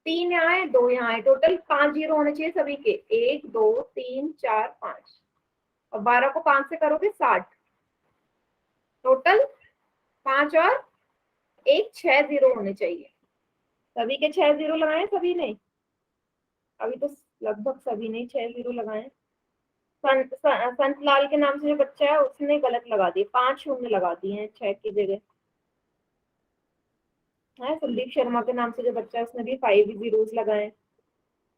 3 यहाँ है, 2 यहाँ है, टोटल 5 0 होने चाहिए सभी के। 1 2 3 4 5 और 12 को 5 से करोगे 60। टोटल 5 और 1 6 0 होने चाहिए। सभी के 6 0 लगाए सभी ने? अभी तो लगभग सभी ने 6 0 लगाए। संत लाल के नाम से जो बच्चा है उसने गलत लगा दिए, 5 शून्य लगा दिए हैं 6 की जगह। है संदीप शर्मा के नाम से जो बच्चा है उसने भी 5 जीरोस लगाए।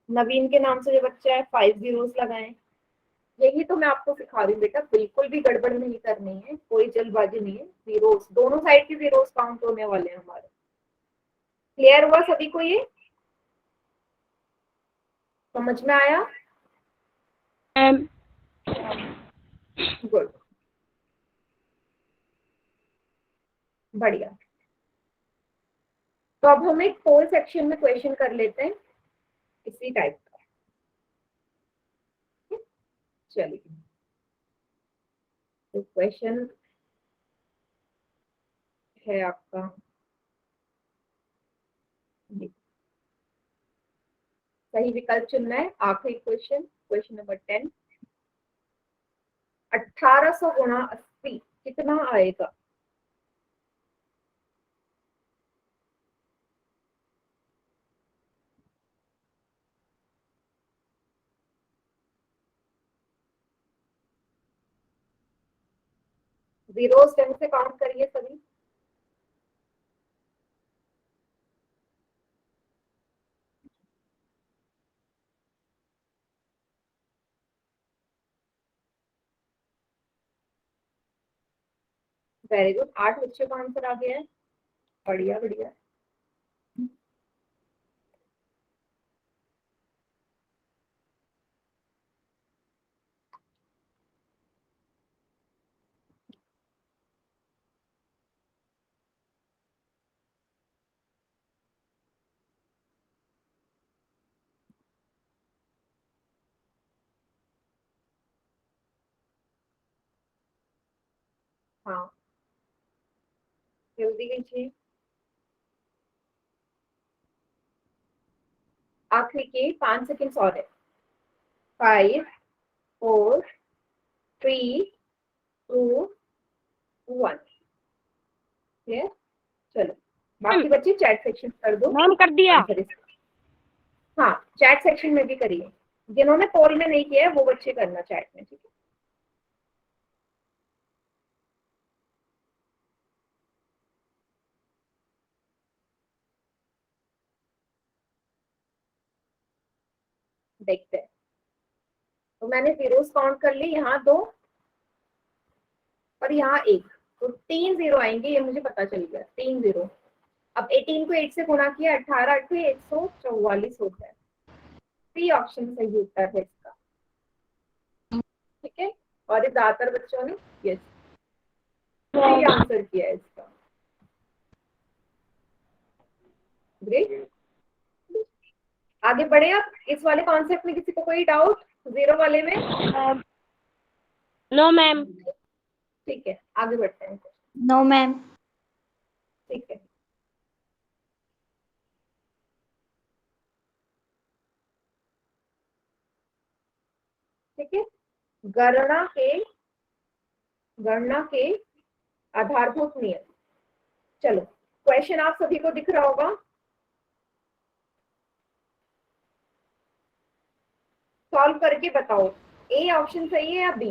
नवीन के नाम से जो बच्चा है 5 जीरोस लगाए। यही तो मैं आपको सिखा रही हूँ बेटा, बिल्कुल भी गड़बड़ नहीं करनी है, कोई जल्दबाजी नहीं है। जीरोस दोनों साइड के जीरोस काउंट होने वाले हैं हमारे। क्लियर हुआ सभी को? ये समझ में आया? गुड, बढ़िया। तो अब हम एक 4 सेक्शन में क्वेश्चन कर लेते हैं इसी टाइप का। चलिए, तो क्वेश्चन है आपका, सही विकल्प चुनना है। आखिरी क्वेश्चन, क्वेश्चन नंबर 10। 1800 गुणा 80 कितना आएगा? जीरोस ढंग से काउंट करिए सभी। वेरी गुड, 8 बच्चों का आंसर आ गया है। बढ़िया बढ़िया। हाँ, जल्दी कीजिए। आखिरी के 5 सेकेंड और है। 5 4 3 2 1। क्लियर? चलो बाकी बच्चे चैट सेक्शन कर दो। मैम कर दिया। आंसर इसका। हाँ, चैट सेक्शन में भी करिए। जिन्होंने पोल में नहीं किया है वो बच्चे करना चैट में, ठीक है? देखते हैं। तो मैंने जीरोस काउंट कर ली, यहाँ 2 और यहाँ 1, तो 3 0 आएंगे, ये मुझे पता चल गया। 3 0। अब 18 को 8 से गुणा किया, 18 8 144 होता है। सी ऑप्शन सही उत्तर है इसका, ठीक है? और ये ज्यादातर बच्चों ने यस सही आंसर किया है इसका। ग्रेट, आगे बढ़े। आप इस वाले कॉन्सेप्ट में किसी को कोई डाउट? जीरो वाले में? No ma'am. ठीक है, आगे बढ़ते हैं। No ma'am. ठीक है, ठीक है। गणना के आधारभूत नियम। चलो, क्वेश्चन आप सभी को दिख रहा होगा। सॉल्व करके बताओ, ए ऑप्शन सही है या बी?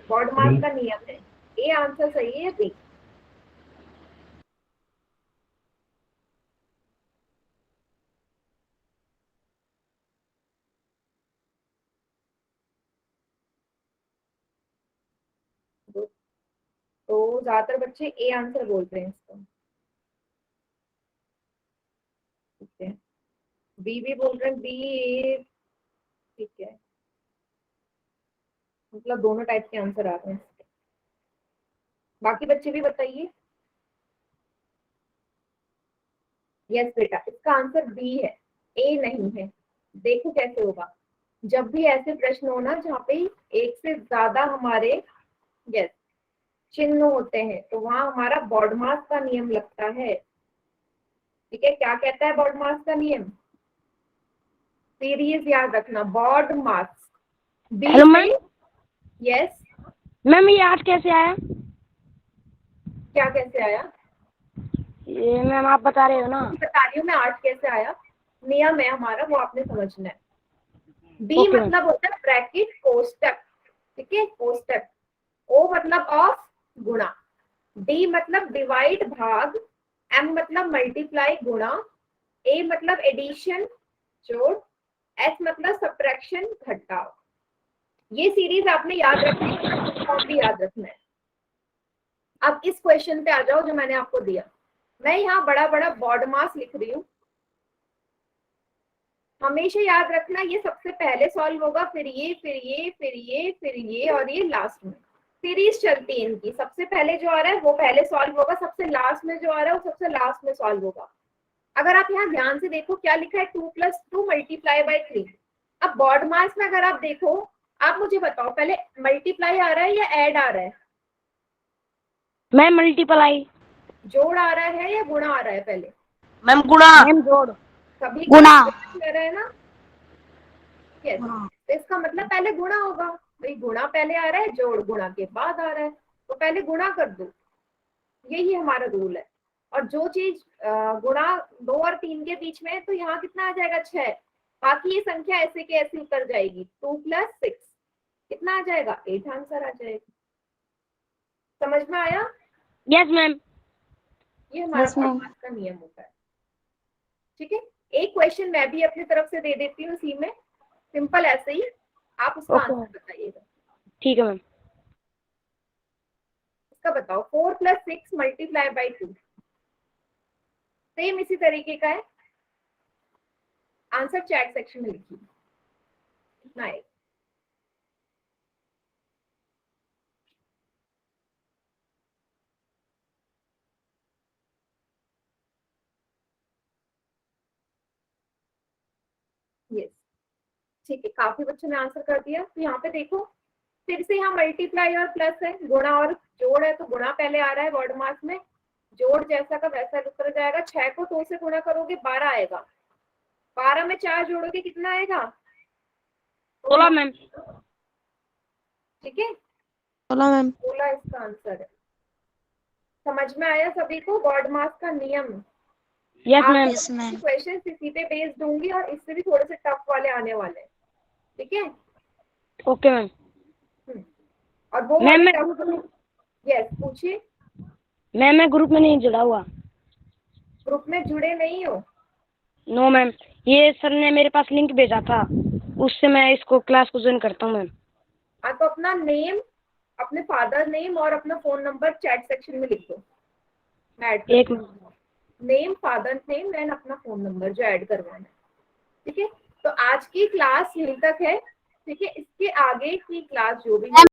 बॉड मास का नियम है, ए आंसर सही है बी? तो ज्यादातर बच्चे ए आंसर बोलते हैं इसका, ठीक है। बी भी बोल रहे हैं, बी, ठीक है, मतलब दोनों टाइप के आंसर आ रहे हैं। बाकी बच्चे भी बताइए। यस बेटा, इसका आंसर बी है, ए नहीं है। देखो कैसे होगा, जब भी ऐसे प्रश्न हो ना जहाँ पे एक से ज्यादा हमारे यस चिन्ह होते हैं, तो वहां हमारा बॉडमास का नियम लगता है। ठीक है, क्या कहता है बॉडमास का नियम? सीरीज याद रखना, BODMAS. Hello ma'am. Yes, ma'am ये 8 कैसे आया? क्या कैसे आया? ये मैम आप बता रहे हो ना। बता रही हूँ मैं, 8 कैसे आया। नियम है हमारा, वो आपने समझना है। बी Okay, मतलब होता है ब्रैकेट, कोष्टक, ठीक है, कोष्टक। ओ मतलब ऑफ, गुणा। डी मतलब डिवाइड, भाग। एम मतलब मल्टीप्लाई, गुणा। ए मतलब एडिशन, जोड़। एस मतलब सब्ट्रैक्शन, घटाव। ये सीरीज आपने याद रखनी है, फॉर्म भी याद रखना है। अब इस क्वेश्चन पे आ जाओ जो मैंने आपको दिया। मैं यहाँ बड़ा बड़ा बॉडमास लिख रही हूँ। हमेशा याद रखना, ये सबसे पहले सॉल्व होगा, फिर ये, फिर ये, फिर ये, फिर ये, और ये लास्ट में। सीरीज चलती है इनकी, सबसे पहले जो आ रहा है वो पहले सॉल्व होगा, सबसे लास्ट में जो आ रहा है वो सबसे लास्ट में सॉल्व होगा। अगर आप यहाँ ध्यान से देखो क्या लिखा है, 2 + 2 मल्टीप्लाई बाय 3। अब बॉडमास में अगर आप देखो, आप मुझे बताओ पहले मल्टीप्लाई आ रहा है या ऐड आ रहा है? Ma'am multiply. जोड़ आ रहा है या गुणा आ रहा है? पहले मैम गुणा। मैम जोड़। सभी गुणा। कह रहे हैं ना? यस, तो इसका मतलब पहले गुणा होगा। भाई गुणा पहले आ रहा है, जोड़ गुणा के बाद आ रहा है, तो पहले गुणा कर दो। यही हमारा रूल है। और जो चीज गुणा 2 और 3 के बीच में है, तो यहाँ कितना आ जाएगा, 6। बाकी ये संख्या ऐसे के ऐसे उतर जाएगी। 2 + 6 कितना आ जाएगा, 8 आंसर आ जाएगा। समझ में आया? Yes ma'am. ये हमारा Yes, ma'am. बॉडमास का नियम होता है। ठीक है, एक क्वेश्चन मैं भी अपनी तरफ से दे देती हूँ इसी में, सिंपल ऐसे ही, आप उसका Okay, आंसर बताइएगा। ठीक है मैम। इसका बताओ, 4 + 6 मल्टीप्लाई बाय 2। सेम इसी तरीके का है। आंसर चैट सेक्शन में लिखिए, कितना है? यस, ठीक है, काफी बच्चों ने आंसर कर दिया। तो यहाँ पे देखो, फिर से यहाँ मल्टीप्लाई और प्लस है, गुणा और जोड़ है, तो गुणा पहले आ रहा है बॉडमास में, जोड़ जैसा का वैसा उतर जाएगा। 6 को 2 से गुणा करोगे 12 आएगा, 12 में 4 जोड़ोगे कितना आएगा? 16 मैम। ठीक है, 16 मैम। 16 इसका आंसर है। समझ में आया सभी को बॉडमास का नियम? Yes ma'am. क्वेश्चन इसी पे बेस्ड होंगे और इससे भी थोड़े से टफ वाले आने वाले हैं। ठीक है, ओके मैम। और वो मैम वाले मैं टफ, ग्रुप में यस पूछिए। मैम मैं ग्रुप में नहीं जुड़ा हुआ। ग्रुप में जुड़े नहीं हो? नो मैम, ये सर ने मेरे पास लिंक भेजा था, उससे मैं इसको क्लास को ज्वाइन करता हूँ मैम। हाँ, तो अपना नेम, अपने फादर नेम और अपना फोन नंबर चैट सेक्शन में लिख दो। मैं ऐड एक नेम, फादर नेम एंड अपना फोन नंबर जो ऐड करवाना है। ठीक है, तो आज की क्लास यहीं तक है। ठीक है, इसके आगे की क्लास जो भी है